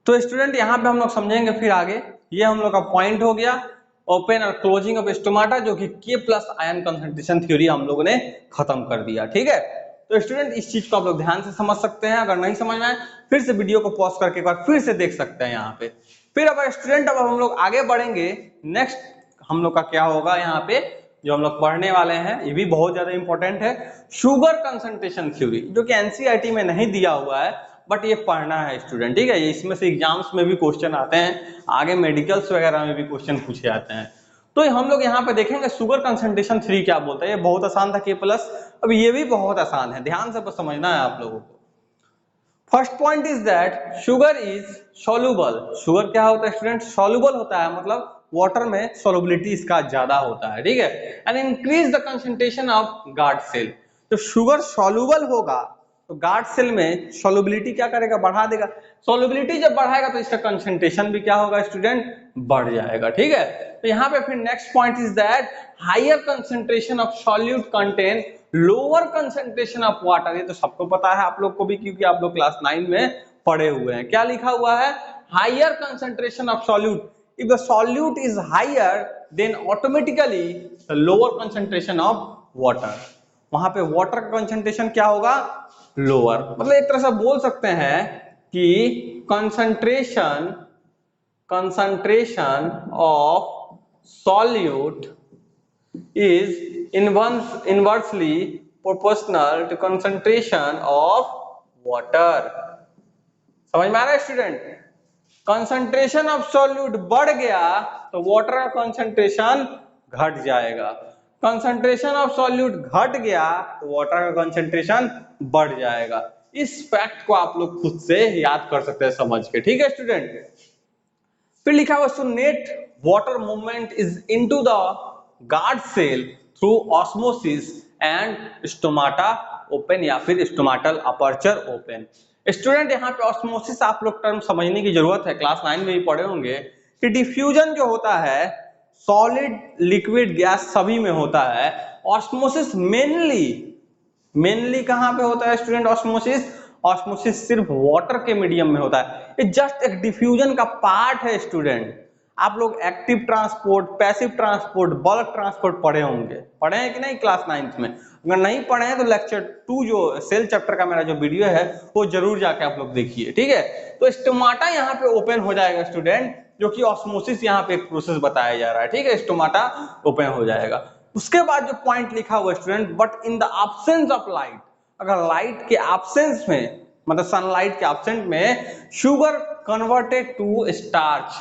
तो स्टूडेंट यहां पे हम लोग समझेंगे फिर आगे, ये हम लोग का पॉइंट हो गया ओपन और क्लोजिंग ऑफ स्टोमाटा, जो कि के प्लस आयन कंसंट्रेशन थ्योरी हम लोगों ने खत्म कर दिया, ठीक है। तो स्टूडेंट इस चीज को आप लोग ध्यान से समझ सकते हैं, अगर नहीं समझ में आए फिर से वीडियो को पॉज करके एक बार फिर से देख सकते हैं यहाँ पे। फिर अब स्टूडेंट अब हम लोग आगे बढ़ेंगे, नेक्स्ट हम लोग का क्या होगा यहाँ पे जो हम लोग पढ़ने वाले हैं, ये भी बहुत ज्यादा इंपॉर्टेंट है, शुगर कंसंट्रेशन थ्योरी, जो कि एनसीईआरटी में नहीं दिया हुआ है बट ये पढ़ना है स्टूडेंट, ठीक है। ये इसमें से एग्जाम्स में भी क्वेश्चन आते हैं, आगे मेडिकल्स वगैरह में भी क्वेश्चन पूछे जाते हैं। तो हम लोग यहाँ पे देखेंगे शुगर कंसंट्रेशन थ्योरी क्या बोलता है, ये बहुत आसान था के प्लस, अब ये भी बहुत आसान है, ध्यान से बस समझना है आप लोगों को। First point is that sugar is soluble, sugar क्या होता है स्टूडेंट, सॉल्युबल होता है, मतलब वाटर में सॉल्युबिलिटी इसका ज्यादा होता है, ठीक है। And increase the concentration of guard cell, तो शुगर सॉल्युबल होगा तो गार्ड सेल में सॉल्युबिलिटी क्या करेगा, बढ़ा देगा, सॉल्युबिलिटी जब बढ़ाएगा तो इसका कंसंट्रेशन भी क्या होगा स्टूडेंट, बढ़ जाएगा, ठीक है। तो यहाँ पे फिर next point is that higher concentration of solute content lower concentration of water, ये तो सबको पता है आप लोग को भी क्योंकि आप लोग क्लास 9 में पढ़े हुए हैं। क्या लिखा हुआ है, higher concentration of solute, if the solute is higher then automatically the lower concentration of water, वहां पे वाटर का कंसंट्रेशन क्या होगा, लोअर, मतलब एक तरह से बोल सकते हैं कि concentration of solute is inversely proportional to concentration of water। समझ में आ रहा है स्टूडेंट, कंसंट्रेशन ऑफ सॉल्यूट बढ़ गया तो वाटर का कंसंट्रेशन घट जाएगा, कंसंट्रेशन ऑफ सॉल्यूट घट गया तो वाटर का कंसंट्रेशन बढ़ जाएगा। इस फैक्ट को आप लोग खुद से याद कर सकते हैं समझ के, ठीक है स्टूडेंट। फिर लिखा हुआ so net water movement is into the guard cell through osmosis and stomata open या फिर स्टोमाटल अपर्चर ओपन। स्टूडेंट यहाँ पे ऑस्मोसिस आप लोग टर्म समझने की जरूरत है, क्लास 9 में भी पढ़े होंगे कि डिफ्यूजन जो होता है सॉलिड लिक्विड गैस सभी में होता है, ऑस्मोसिस मेनली कहां पे होता है स्टूडेंट, ऑस्मोसिस सिर्फ वाटर के मीडियम में होता है, ये जस्ट एक डिफ्यूजन का पार्ट है स्टूडेंट। आप लोग active transport, passive transport, bulk transport पढ़े होंगे, पढ़े हैं कि नहीं क्लास 9 में, अगर नहीं पढ़े हैं तो लेक्चर 2 जो सेल चैप्टर का मेरा जो वीडियो है वो जरूर जाके आप लोग देखिए, ठीक है। तो स्टोमाटा यहाँ पे ओपन हो जाएगा स्टूडेंट, जो कि ऑस्मोसिस यहाँ पे एक प्रोसेस बताया जा रहा है, ठीक है, स्टोमाटा ओपन हो जाएगा। उसके बाद जो पॉइंट लिखा हुआ student, but in the absence of light, अगर लाइट के एब्सेंस में, मतलब सनलाइट के एब्सेंट में, sugar converted to starch,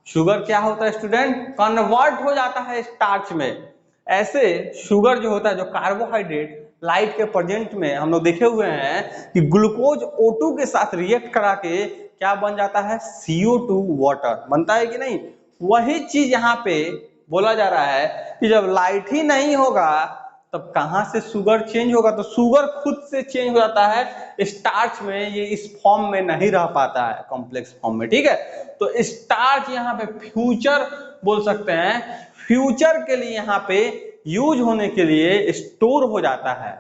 sugar क्या होता है स्टूडेंट, कन्वर्ट हो जाता है स्टार्च में। ऐसे शुगर जो होता है, जो कार्बोहाइड्रेट लाइट के प्रेजेंट में हम लोग देखे हुए हैं कि ग्लूकोज O2 के साथ रिएक्ट करा के क्या बन जाता है, CO2 वाटर बनता है कि नहीं। वही चीज यहाँ पे बोला जा रहा है कि जब लाइट ही नहीं होगा तब कहां से शुगर चेंज होगा, तो शुगर खुद से चेंज हो जाता है स्टार्च में, ये इस फॉर्म में नहीं रह पाता है कॉम्प्लेक्स फॉर्म में, ठीक है। तो स्टार्च यहाँ पे फ्यूचर बोल सकते हैं, फ्यूचर के लिए यहाँ पे यूज होने के लिए स्टोर हो जाता है,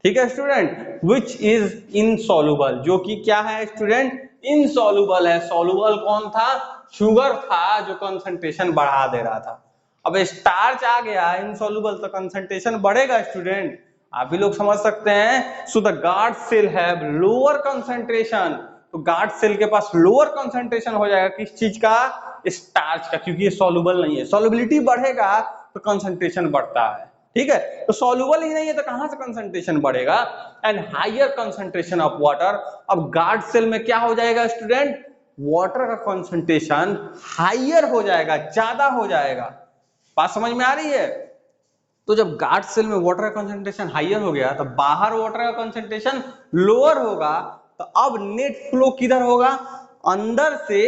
ठीक है स्टूडेंट, विच इज इनसॉल्युबल, जो कि क्या है स्टूडेंट, इनसॉल्युबल है। सॉल्युबल कौन था, शुगर था जो कंसंट्रेशन बढ़ा दे रहा था। अब स्टार्च आ गया इनसॉल्युबल तो कंसंट्रेशन बढ़ेगा स्टूडेंट, आप भी लोग समझ सकते हैं। So the guard cell have lower concentration, तो गार्ड सेल के पास लोअर कंसंट्रेशन हो जाएगा किस चीज का, स्टार्च का, क्योंकि ये सॉल्युबल नहीं है। सॉल्युबिलिटी बढ़ेगा तो कंसंट्रेशन बढ़ता है, ठीक है। तो सॉल्युबल ही नहीं है तो कहां से कंसंट्रेशन बढ़ेगा, and higher concentration of water. अब गार्ड सेल में क्या हो जाएगा स्टूडेंट, वाटर का कंसंट्रेशन हायर हो जाएगा, ज्यादा हो जाएगा। बात समझ में आ रही है। तो जब गार्ड सेल में वाटर का कंसंट्रेशन हायर हो गया तो बाहर वाटर का कंसंट्रेशन लोअर होगा, तो अब नेट फ्लो किधर होगा, अंदर से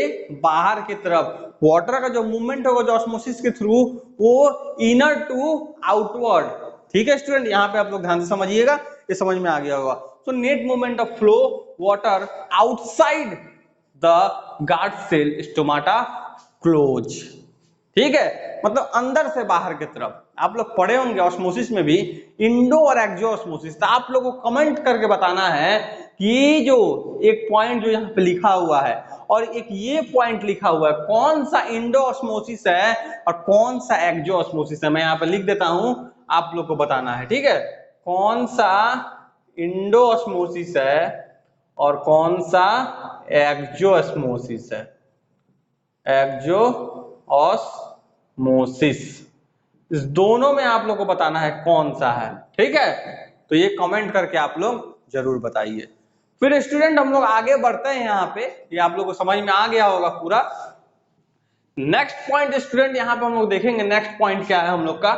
बाहर की तरफ। वाटर का जो मूवमेंट होगा जो ऑस्मोसिस के थ्रू, वो इनर टू आउटवर्ड, ठीक है स्टूडेंट। यहाँ पे आप लोग ध्यान से समझिएगा, ये समझ में आ गया होगा। तो net movement of flow water outside the guard cell stomata close, ठीक है, मतलब अंदर से बाहर की तरफ। आप लोग पढ़े होंगे ऑस्मोसिस में भी इंडो और एक्सो ऑस्मोसिस, तो आप लोगों को कमेंट करके बताना है कि जो एक पॉइंट जो यहाँ पे लिखा हुआ है और एक ये पॉइंट लिखा हुआ है, कौन सा इंडो ऑस्मोसिस है और कौन सा एक्सो ऑस्मोसिस है। मैं यहाँ पे लिख देता हूं, आप लोग को बताना है, ठीक है। कौन सा इंडो ऑस्मोसिस है और कौन सा एक्सो ऑस्मोसिस है, एक्सो ऑस्मोसिस, इस दोनों में आप लोग को बताना है कौन सा है, ठीक है। तो ये कमेंट करके आप लोग जरूर बताइए। फिर स्टूडेंट हम लोग आगे बढ़ते हैं, यहाँ पे ये आप लोग को समझ में आ गया होगा पूरा। नेक्स्ट पॉइंट स्टूडेंट यहाँ पे हम लोग देखेंगे, नेक्स्ट पॉइंट क्या है हम लोग का,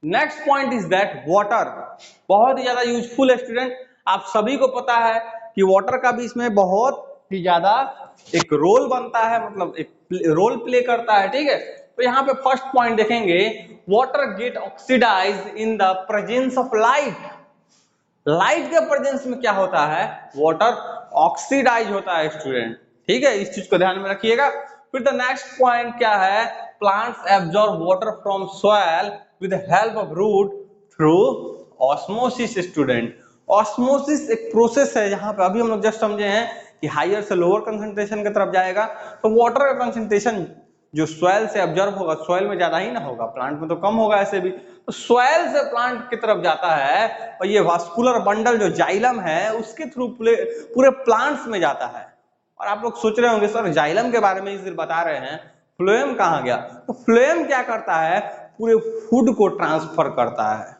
next point is that water. बहुत ही ज्यादा यूजफुल है स्टूडेंट, आप सभी को पता है कि वाटर का भी इसमें बहुत ही ज्यादा एक रोल बनता है, मतलब एक रोल प्ले करता है, ठीक है। तो यहाँ पे फर्स्ट पॉइंट देखेंगे, water get oxidize in the presence of light. Light के प्रेजेंस में क्या होता है, वाटर ऑक्सीडाइज होता है स्टूडेंट, ठीक है, इस चीज को ध्यान में रखिएगा। फिर द नेक्स्ट पॉइंट क्या है, plants absorb water from soil with help of root through osmosis student. Osmosis एक प्रोसेस है, यहाँ पे अभी हम लोग जस्ट समझे हैं कि हायर से लोअर कंसंट्रेशन की तरफ जाएगा, तो वाटर का कंसंट्रेशन जो सॉइल से ऑब्जर्व होगा, सॉइल में ज्यादा ही ना होगा, प्लांट में तो कम होगा ऐसे भी, तो सॉइल से प्लांट की तरफ जाता है और ये वास्कुलर बंडल जो जाइलम है उसके थ्रू पूरे प्लांट्स में जाता है। और आप लोग सोच रहे होंगे सर जाइलम के बारे में ही सिर्फ बता रहे हैं, फ्लोएम कहाँ गया, तो फ्लोएम क्या करता है, पूरे फूड को ट्रांसफर करता है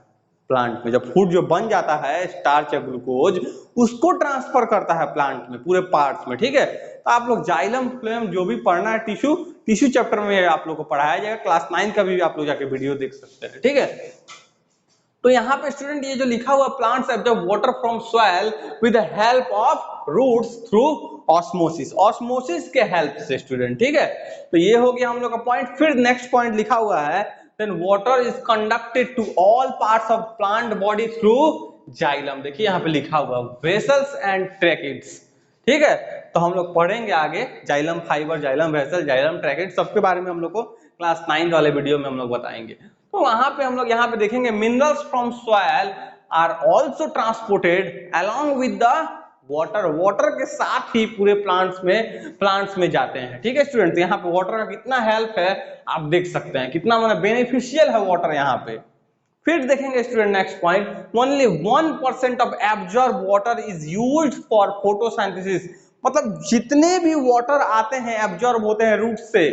प्लांट में। जब फूड जो बन जाता है स्टार्च या ग्लूकोज, उसको ट्रांसफर करता है प्लांट में पूरे पार्ट्स में, ठीक है। तो आप लोग जाइलम फ्लोएम जो भी पढ़ना है, टिश्यू चैप्टर में आप लोग को पढ़ाया जाएगा, क्लास 9 का भी आप लोग जाके वीडियो देख सकते हैं, ठीक है। तो यहाँ पे स्टूडेंट ये जो लिखा हुआ plants absorb water from soil with the help of roots through osmosis, osmosis के हेल्प से स्टूडेंट, ठीक है। तो ये हो गया हम लोग का पॉइंट। फिर नेक्स्ट पॉइंट लिखा हुआ है, then water is conducted to all parts of plant body through xylem. देखिए यहाँ पे लिखा हुआ वेसल्स एंड ट्रैकिट्स, ठीक है। तो हम लोग पढ़ेंगे आगे xylem fibre, xylem vessel, xylem tracheid, सबके बारे में हम लोग को क्लास 9 वाले वीडियो में हम लोग बताएंगे। तो वहां पे हम लोग यहाँ पे देखेंगे minerals from soil are also transported along with the water, water के साथ ही पूरे प्लांट्स में जाते हैं, ठीक है स्टूडेंट। तो यहाँ पे वाटर का कितना हेल्प है आप देख सकते हैं, कितना मतलब बेनिफिशियल है वाटर यहाँ पे। फिर देखेंगे student next point, only 1% of absorb water is used for photosynthesis, मतलब जितने भी वाटर आते हैं एब्जॉर्ब होते हैं रूट से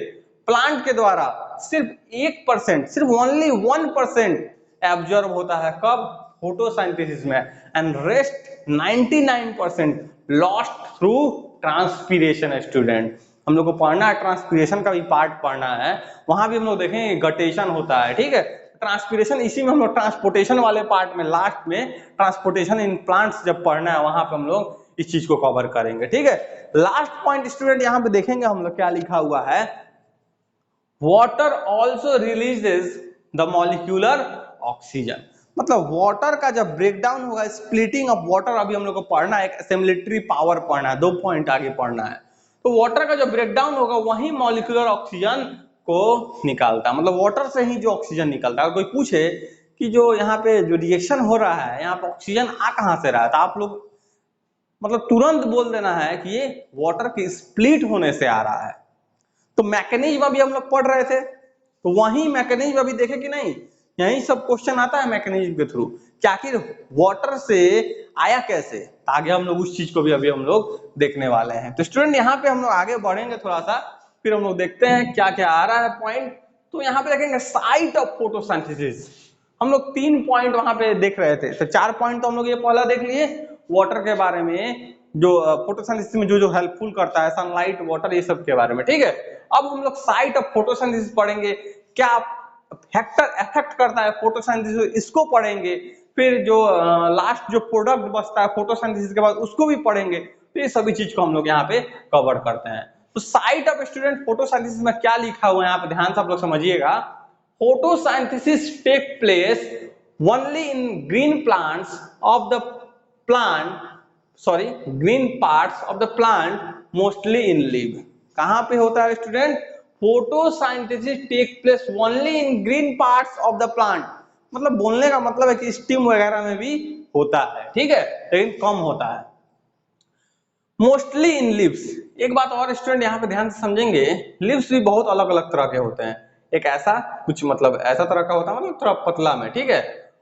प्लांट के द्वारा, सिर्फ 1%, सिर्फ ओनली 1% एब्जॉर्ब होता है, कब, फोटोसिंथेसिस में, and rest 99% lost through transpiration student. हम लोग को पढ़ना है, ट्रांसपीरेशन का भी पार्ट पढ़ना है, वहां भी हम लोग देखेंगे गटेशन होता है, ठीक है। ट्रांसपीरेशन इसी में हम लोग ट्रांसपोर्टेशन वाले पार्ट में लास्ट में ट्रांसपोर्टेशन इन प्लांट्स जब पढ़ना है वहां पे हम लोग इस चीज को कवर करेंगे, ठीक है। लास्ट पॉइंट स्टूडेंट यहाँ पे देखेंगे हम लोग क्या लिखा हुआ है, water also releases the molecular oxygen. मतलब वाटर का जब ब्रेकडाउन होगा, स्प्लिटिंग ऑफ वाटर अभी हम लोग को पढ़ना है, एक असेम्बलेटरी पावर पढ़ना है, 2 पॉइंट आगे पढ़ना है। तो वाटर का जो ब्रेकडाउन होगा वही मॉलिक्यूलर ऑक्सीजन को निकालता है, मतलब वाटर से ही जो ऑक्सीजन निकलता है। कोई पूछे कि जो यहाँ पे जो रिएक्शन हो रहा है यहाँ पे ऑक्सीजन आ कहाँ से रहा है, तो आप लोग मतलब तुरंत बोल देना है कि ये वाटर के स्प्लिट होने से आ रहा है। तो मैकेनिज्म अभी हम लोग पढ़ रहे थे, तो वही मैकेनिज्म अभी देखे कि नहीं, यही सब क्वेश्चन आता है मैकेनिज्म के थ्रू कि आखिर वाटर से आया कैसे। आगे हम लोग उस चीज को भी अभी हम लोग देखने वाले हैं। तो स्टूडेंट यहाँ पे हम लोग आगे बढ़ेंगे थोड़ा सा, फिर हम लोग देखते हैं क्या क्या आ रहा है पॉइंट। तो यहाँ पे देखेंगे साइट ऑफ फोटोसिंथेसिस, हम लोग 3 पॉइंट वहां पे देख रहे थे। तो 4 पॉइंट तो हम लोग ये पहला देख लिए वाटर के बारे में, जो फोटोसिंथेसिस में जो जो हेल्पफुल करता है, सनलाइट, वाटर, ये सब के बारे में, ठीक है। अब हम लोग साइट ऑफ फोटोसिंथेसिस पढ़ेंगे, क्या फैक्टर इफेक्ट करता है फोटोसिंथेसिस, इसको पढ़ेंगे। फिर जो लास्ट जो प्रोडक्ट बचता है फोटोसिंथेसिस के बाद उसको भी पढ़ेंगे। तो ये सभी चीज को हम लोग यहाँ पे कवर करते हैं। तो साइट ऑफ स्टूडेंट फोटोसिंथेसिस में क्या लिखा हुआ है यहाँ पे ध्यान से आप लोग समझिएगा। photosynthesis take place only in green plants of the plant, sorry, green parts of the plant mostly in leaf। कहां पे होता है student, photosynthesis take place only in green parts of the plant, मतलब बोलने का मतलब है कि स्टीम वगैरह में भी होता है, ठीक है, लेकिन कम होता है। मोस्टली इन लिव्स, एक बात और स्टूडेंट यहाँ पे ध्यान से समझेंगे, लिव्स भी बहुत अलग अलग तरह के होते हैं। एक ऐसा कुछ मतलब ऐसा तरह का होता है, मतलब थोड़ा पतला में, ठीक है,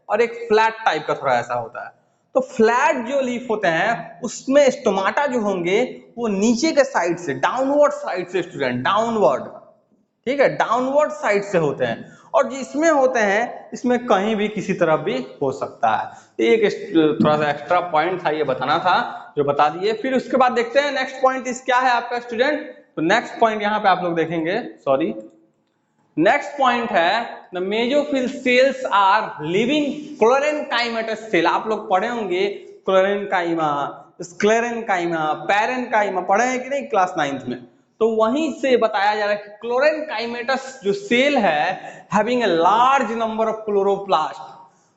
और एक फ्लैट टाइप का थोड़ा ऐसा होता है। तो फ्लैट जो लीफ होते हैं उसमें स्टोमाटा जो होंगे वो नीचे के साइड से, डाउनवर्ड साइड से स्टूडेंट, डाउनवर्ड, ठीक है, डाउनवर्ड साइड से होते हैं। और जिसमें होते हैं इसमें कहीं भी किसी तरफ भी हो सकता है। एक थोड़ा सा एक्स्ट्रा पॉइंट था, ये बताना था, जो बता दिए। फिर उसके बाद देखते हैं नेक्स्ट पॉइंट इस क्या है आपका स्टूडेंट। तो नेक्स्ट पॉइंट यहाँ पे आप लोग देखेंगे, सॉरी, नेक्स्ट पॉइंट है the mesophyll cells are living chlorenchymatous cell. आप लोग पढ़े होंगे क्लोरेनकाइमा, स्क्लेरेनकाइमा, पैरेनकाइमा, पढ़े हैं कि नहीं क्लास 9th में। तो वहीं से बताया जा रहा है कि क्लोरेनकाइमेटस जो सेल है having a large number of chloroplast.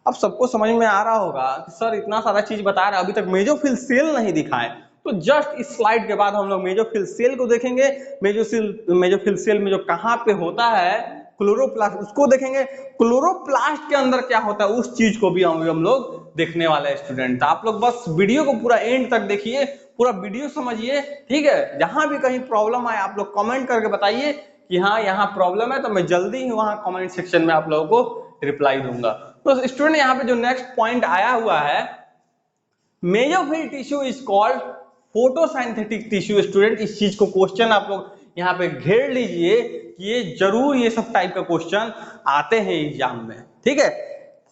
अब सबको समझ में आ रहा होगा कि सर इतना सारा चीज बता रहा है, अभी तक मेसोफिल सेल नहीं दिखाए। तो जस्ट इस स्लाइड के बाद हम लोग मेसोफिल सेल को देखेंगे। मेसोफिल सेल में जो कहां पे होता है क्लोरोप्लास्ट, उसको देखेंगे। क्लोरोप्लास्ट के अंदर क्या होता है उस चीज को भी हम लोग देखने वाले हैं स्टूडेंट। आप लोग बस वीडियो को पूरा एंड तक देखिए, पूरा वीडियो समझिए, ठीक है। जहां भी कहीं प्रॉब्लम आए आप लोग कमेंट करके बताइए कि हाँ यहाँ प्रॉब्लम है, तो मैं जल्दी ही वहां कमेंट सेक्शन में आप लोगों को रिप्लाई दूंगा। तो स्टूडेंट यहाँ पे जो नेक्स्ट पॉइंट आया हुआ है, mesophyll tissue is called photosynthetic tissue. Student इस चीज को क्वेश्चन आप लोग यहाँ पे घेर लीजिए कि ये जरूर ये सब टाइप का क्वेश्चन आते हैं एग्जाम में, ठीक है।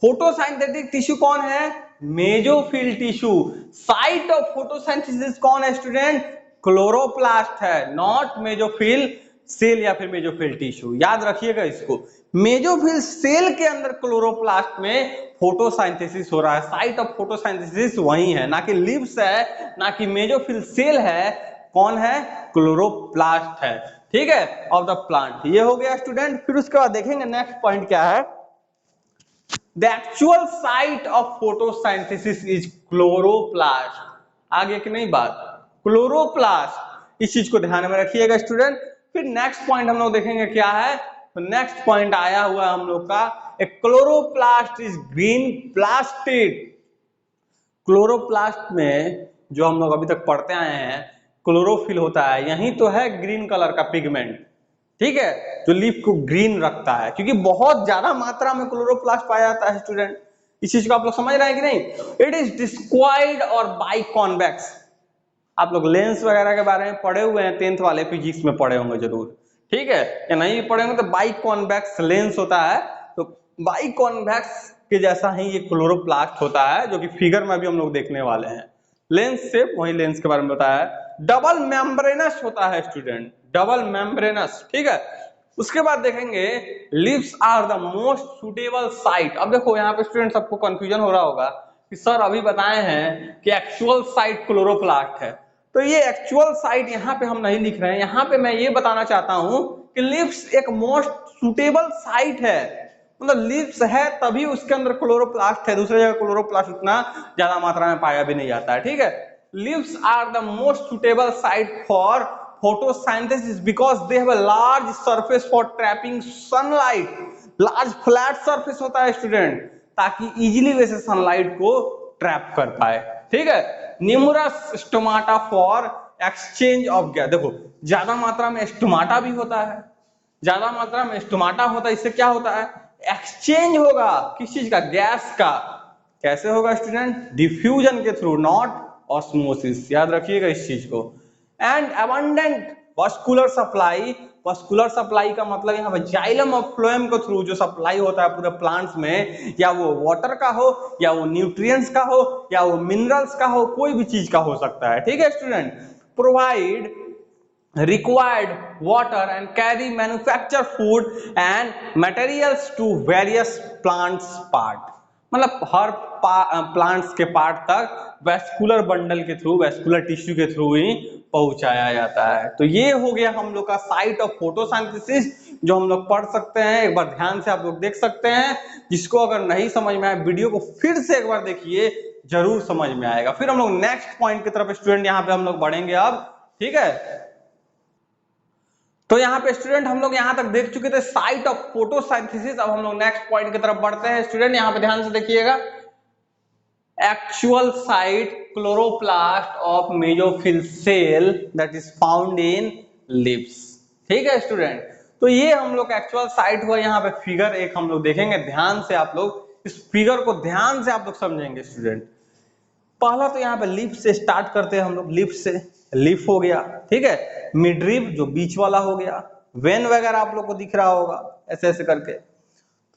फोटोसिंथेटिक टिश्यू कौन है, mesophyll tissue. Site of photosynthesis कौन है स्टूडेंट, क्लोरोप्लास्ट है, नॉट मेसोफिल सेल या फिर मेसोफिल टिश्यू। याद रखिएगा इसको, मेसोफिल सेल के अंदर क्लोरोप्लास्ट में फोटोसिंथेसिस हो रहा है। साइट ऑफ फोटोसिंथेसिस वही है, ना कि लिव्स है, ना कि मेसोफिल सेल है, कौन है, क्लोरोप्लास्ट है, ठीक है, ऑफ द प्लांट। ये हो गया स्टूडेंट। फिर उसके बाद देखेंगे नेक्स्ट पॉइंट क्या है, the actual site of photosynthesis is chloroplast. आगे की नहीं बात, क्लोरोप्लास्ट, इस चीज को ध्यान में रखिएगा स्टूडेंट। फिर नेक्स्ट पॉइंट हम लोग देखेंगे क्या है। तो नेक्स्ट पॉइंट आया हुआ है हम लोग का, a chloroplast is green plastid. Chloroplast में जो हम लोग अभी तक पढ़ते आए हैं क्लोरोफिल होता है, यही तो है ग्रीन कलर का पिगमेंट, ठीक है, जो लीफ को ग्रीन रखता है, क्योंकि बहुत ज्यादा मात्रा में क्लोरोप्लास्ट पाया जाता है स्टूडेंट। इस चीज को आप लोग समझ रहे हैं कि नहीं। इट इज डिस्क्वाइड और बाइकॉन्वेक्स। आप लोग लेंस वगैरह के बारे में पढ़े हुए हैं, 10th वाले फिजिक्स में पढ़े होंगे जरूर, ठीक है, या नहीं भी पढ़े होंगे तो बाइकॉन्वेक्स लेंस होता है। तो बाइकॉन्वेक्स के जैसा ही ये क्लोरोप्लास्ट होता है, जो कि फिगर में भी हम लोग देखने वाले हैं। लेंस से वही लेंस के बारे में बताया है। डबल मेम्ब्रेनस होता है स्टूडेंट, डबल मेम्ब्रेनस, ठीक है। उसके बाद देखेंगे leaves are the most suitable site. अब देखो यहाँ पे स्टूडेंट सबको कंफ्यूजन हो रहा होगा कि सर अभी बताए हैं कि एक्चुअल साइट क्लोरोप्लास्ट है, तो ये एक्चुअल साइट यहाँ पे हम नहीं लिख रहे हैं, यहाँ पे मैं ये बताना चाहता हूँ कि लिप्स एक मोस्ट सुटेबल साइट है, मतलब लिप्स है तभी उसके अंदर क्लोरोप्लास्ट है, दूसरी जगह क्लोरोप्लास्ट उतना ज्यादा मात्रा में पाया भी नहीं जाता है, ठीक है। Leaves are the most suitable site for photosynthesis because they have a large surface for trapping sunlight, large flat surface होता है स्टूडेंट, ताकि इजीली वैसे सनलाइट को ट्रैप कर पाए, ठीक है। Numerous stomata for exchange of gas, देखो ज्यादा मात्रा में स्टोमाटा भी होता है, ज्यादा मात्रा में स्टोमाटा होता है, इससे क्या होता है, एक्सचेंज होगा, किस चीज का, गैस का। कैसे होगा स्टूडेंट, डिफ्यूजन के थ्रू, नॉट ऑस्मोसिस, याद रखिएगा इस चीज को। And abundant vascular supply, vascular supply का मतलब यहाँ पे जाइलम और फ्लोएम के थ्रू जो सप्लाई होता है पूरे प्लांट्स में, या वो वाटर का हो, या वो न्यूट्रिएंट्स का हो, या वो मिनरल्स का हो, कोई भी चीज का हो सकता है, ठीक है student. Provide required water and carry manufacture food and materials to various plants part, मतलब हर प्लांट्स के पार्ट तक वेस्कुलर बंडल के थ्रू, वेस्कुलर टिश्यू के थ्रू ही पहुंचाया जाता है। तो ये हो गया हम लोग का साइट ऑफ फोटोसिंथेसिस, जो हम लोग पढ़ सकते हैं, एक बार ध्यान से आप लोग देख सकते हैं। जिसको अगर नहीं समझ में आए वीडियो को फिर से एक बार देखिए, जरूर समझ में आएगा। फिर हम लोग नेक्स्ट पॉइंट की तरफ स्टूडेंट यहाँ पे हम लोग बढ़ेंगे अब, ठीक है। तो यहाँ पे स्टूडेंट हम लोग यहाँ तक देख चुके थे साइट ऑफ फोटोसिंथेसिस। अब हम लोग नेक्स्ट पॉइंट की तरफ बढ़ते हैं स्टूडेंट, यहाँ पे ध्यान से देखिएगा। Actual site chloroplast of mesophyll cell that is found in leaves, ठीक है स्टूडेंट। तो ये हम लोग एक्चुअल साइट हुआ, यहाँ पे फिगर एक हम लोग देखेंगे, ध्यान से आप लोग इस फिगर को ध्यान से आप लोग समझेंगे स्टूडेंट। पहला तो यहाँ पे लिप से स्टार्ट करते हैं हम लोग, लिप से, लिप हो गया, ठीक है। मिडरिप जो बीच वाला हो गया, वेन वगैरह आप लोग को दिख रहा होगा ऐसे ऐसे करके।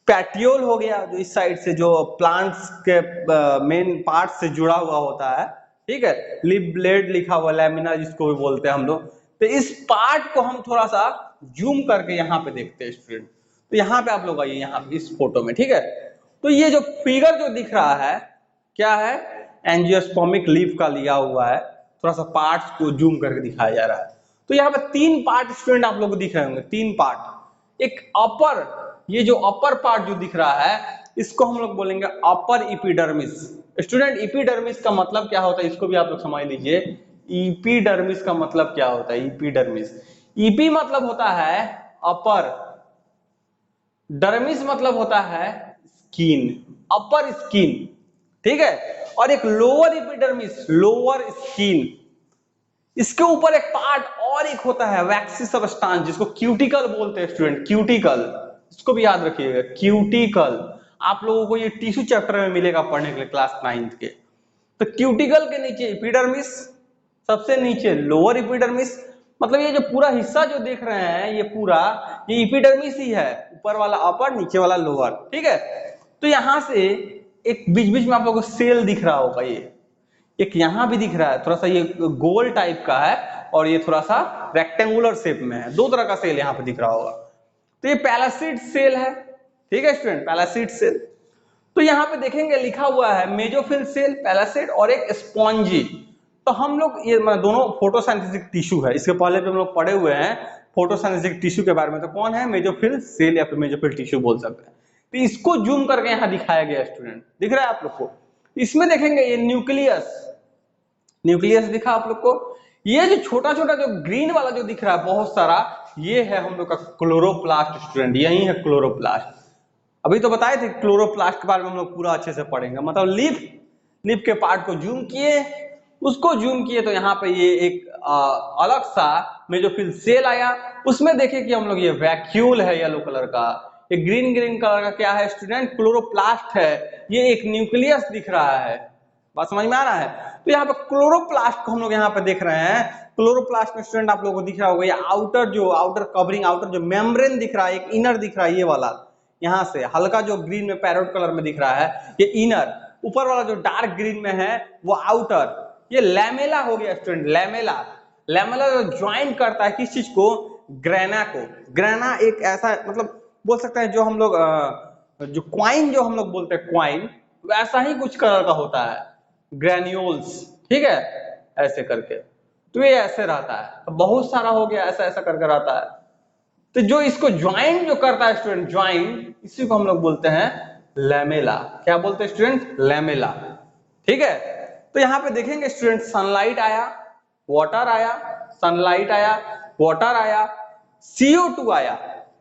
पैटियोल हो गया जो इस साइड से, जो प्लांट्स के मेन पार्ट से जुड़ा हुआ होता है, ठीक है। लिप ब्लेड लिखा हुआ, लैमिना जिसको भी बोलते हैं हम लोग। तो इस पार्ट को हम थोड़ा सा जूम करके यहाँ पे देखते हैं स्टूडेंट। तो यहाँ पे आप लोग आइए, यहाँ पे इस फोटो में, ठीक है। तो ये जो फिगर जो दिख रहा है क्या है, एंजियोस्पर्मिक लीफ का लिया हुआ है, थोड़ा सा पार्ट्स को जूम करके दिखाया जा रहा है। तो यहाँ पे तीन पार्ट स्टूडेंट आप लोग को दिख रहे होंगे, तीन पार्ट। एक अपर, ये जो अपर पार्ट जो दिख रहा है इसको हम लोग बोलेंगे अपर इपिडर्मिस। स्टूडेंट इपिडर्मिस का मतलब क्या होता है, इसको भी आप लोग समझ लीजिए। इपिडर्मिस का मतलब क्या होता है, इपिडर्मिस, ईपी मतलब होता है अपर, डर्मिस मतलब होता है स्किन, अपर स्किन, ठीक है। और एक लोअर एपिडर्मिस, लोअर स्किन। इसके ऊपर एक पार्ट और एक होता है वैक्सी सबस्टांस, जिसको क्यूटिकल बोलते हैं स्टूडेंट, क्यूटिकल, इसको भी याद रखिएगा, क्यूटिकल। आप लोगों को ये टिश्यू चैप्टर में मिलेगा पढ़ने के लिए क्लास 9 के। तो क्यूटिकल के नीचे एपिडर्मिस, सबसे नीचे लोअर एपिडर्मिस, मतलब ये जो पूरा हिस्सा जो देख रहे हैं ये पूरा, ये एपिडर्मिस ही है, ऊपर वाला अपर, नीचे वाला लोअर, ठीक है। तो यहां से एक बीच बीच में आप लोगों को सेल दिख रहा होगा, ये एक यहां भी दिख रहा है, थोड़ा सा ये गोल टाइप का है, और ये थोड़ा सा रेक्टेंगुलर शेप में है, दो तरह का सेल यहाँ पे दिख रहा होगा। तो ये पैलासिड सेल है, ठीक है स्टूडेंट, पैलासिड सेल। तो यहाँ पे देखेंगे लिखा हुआ है मेसोफिल सेल, पैलासिड, और एक स्पॉन्जी। तो हम लोग ये दोनों फोटोसिंथेटिक टिश्यू है, इसके पहले भी हम लोग पढ़े हुए हैं फोटोसिंथेटिक टिश्यू के बारे में। तो कौन है, मेसोफिल सेल या फिर मेसोफिल टिश्यू बोल सकते हैं। तो इसको जूम करके यहाँ दिखाया गया स्टूडेंट, दिख रहा है आप लोग को। इसमें देखेंगे ये न्यूक्लियस, न्यूक्लियस दिखा आप लोग को। ये जो छोटा छोटा जो ग्रीन वाला जो दिख रहा है बहुत सारा, ये है हम लोग का क्लोरोप्लास्ट स्टूडेंट, यही है क्लोरोप्लास्ट। अभी तो बताए थे क्लोरोप्लास्ट के बारे में हम लोग पूरा अच्छे से पढ़ेंगे। मतलब लिप के पार्ट को जूम किए, उसको जूम किए तो यहाँ पे ये एक अलग सा मेसोफिल सेल आया। उसमें देखे कि हम लोग ये वैक्यूल है येलो कलर का, ये ग्रीन ग्रीन कलर का क्या है स्टूडेंट, क्लोरोप्लास्ट है। ये एक न्यूक्लियस दिख रहा है, बात समझ में आ रहा है। तो यहाँ पे क्लोरोप्लास्ट को हम लोग यहाँ पे देख रहे हैं। क्लोरोप्लास्ट में स्टूडेंट आप लोगों को दिख रहा होगा ये आउटर कवरिंग, आउटर जो मेम्ब्रेन दिख रहा है, एक इनर दिख रहा है, ये वाला यहाँ से हल्का जो ग्रीन में पैरोट कलर में दिख रहा है ये इनर, ऊपर वाला जो डार्क ग्रीन में है वो आउटर। ये लैमेला हो गया स्टूडेंट, लैमेला। लैमेला ज्वाइन करता है किस चीज को, ग्रेना को। ग्रेना एक ऐसा मतलब बोल सकते हैं जो हम लोग जो क्वाइन जो हम लोग बोलते हैं क्वाइन, वैसा ही कुछ कलर का होता है, ग्रेन्यूल्स, ठीक है, ऐसे करके। तो ये ऐसे रहता है, तो बहुत सारा हो गया, ऐसा ऐसा करके रहता है। तो जो इसको ज्वाइन जो करता है स्टूडेंट, ज्वाइन, इसी को हम लोग बोलते हैं लैमेला। क्या बोलते हैं स्टूडेंट, लैमेला, ठीक है। तो यहाँ पे देखेंगे स्टूडेंट, सनलाइट आया, वाटर आया, सनलाइट आया, वाटर आया, CO2 आया।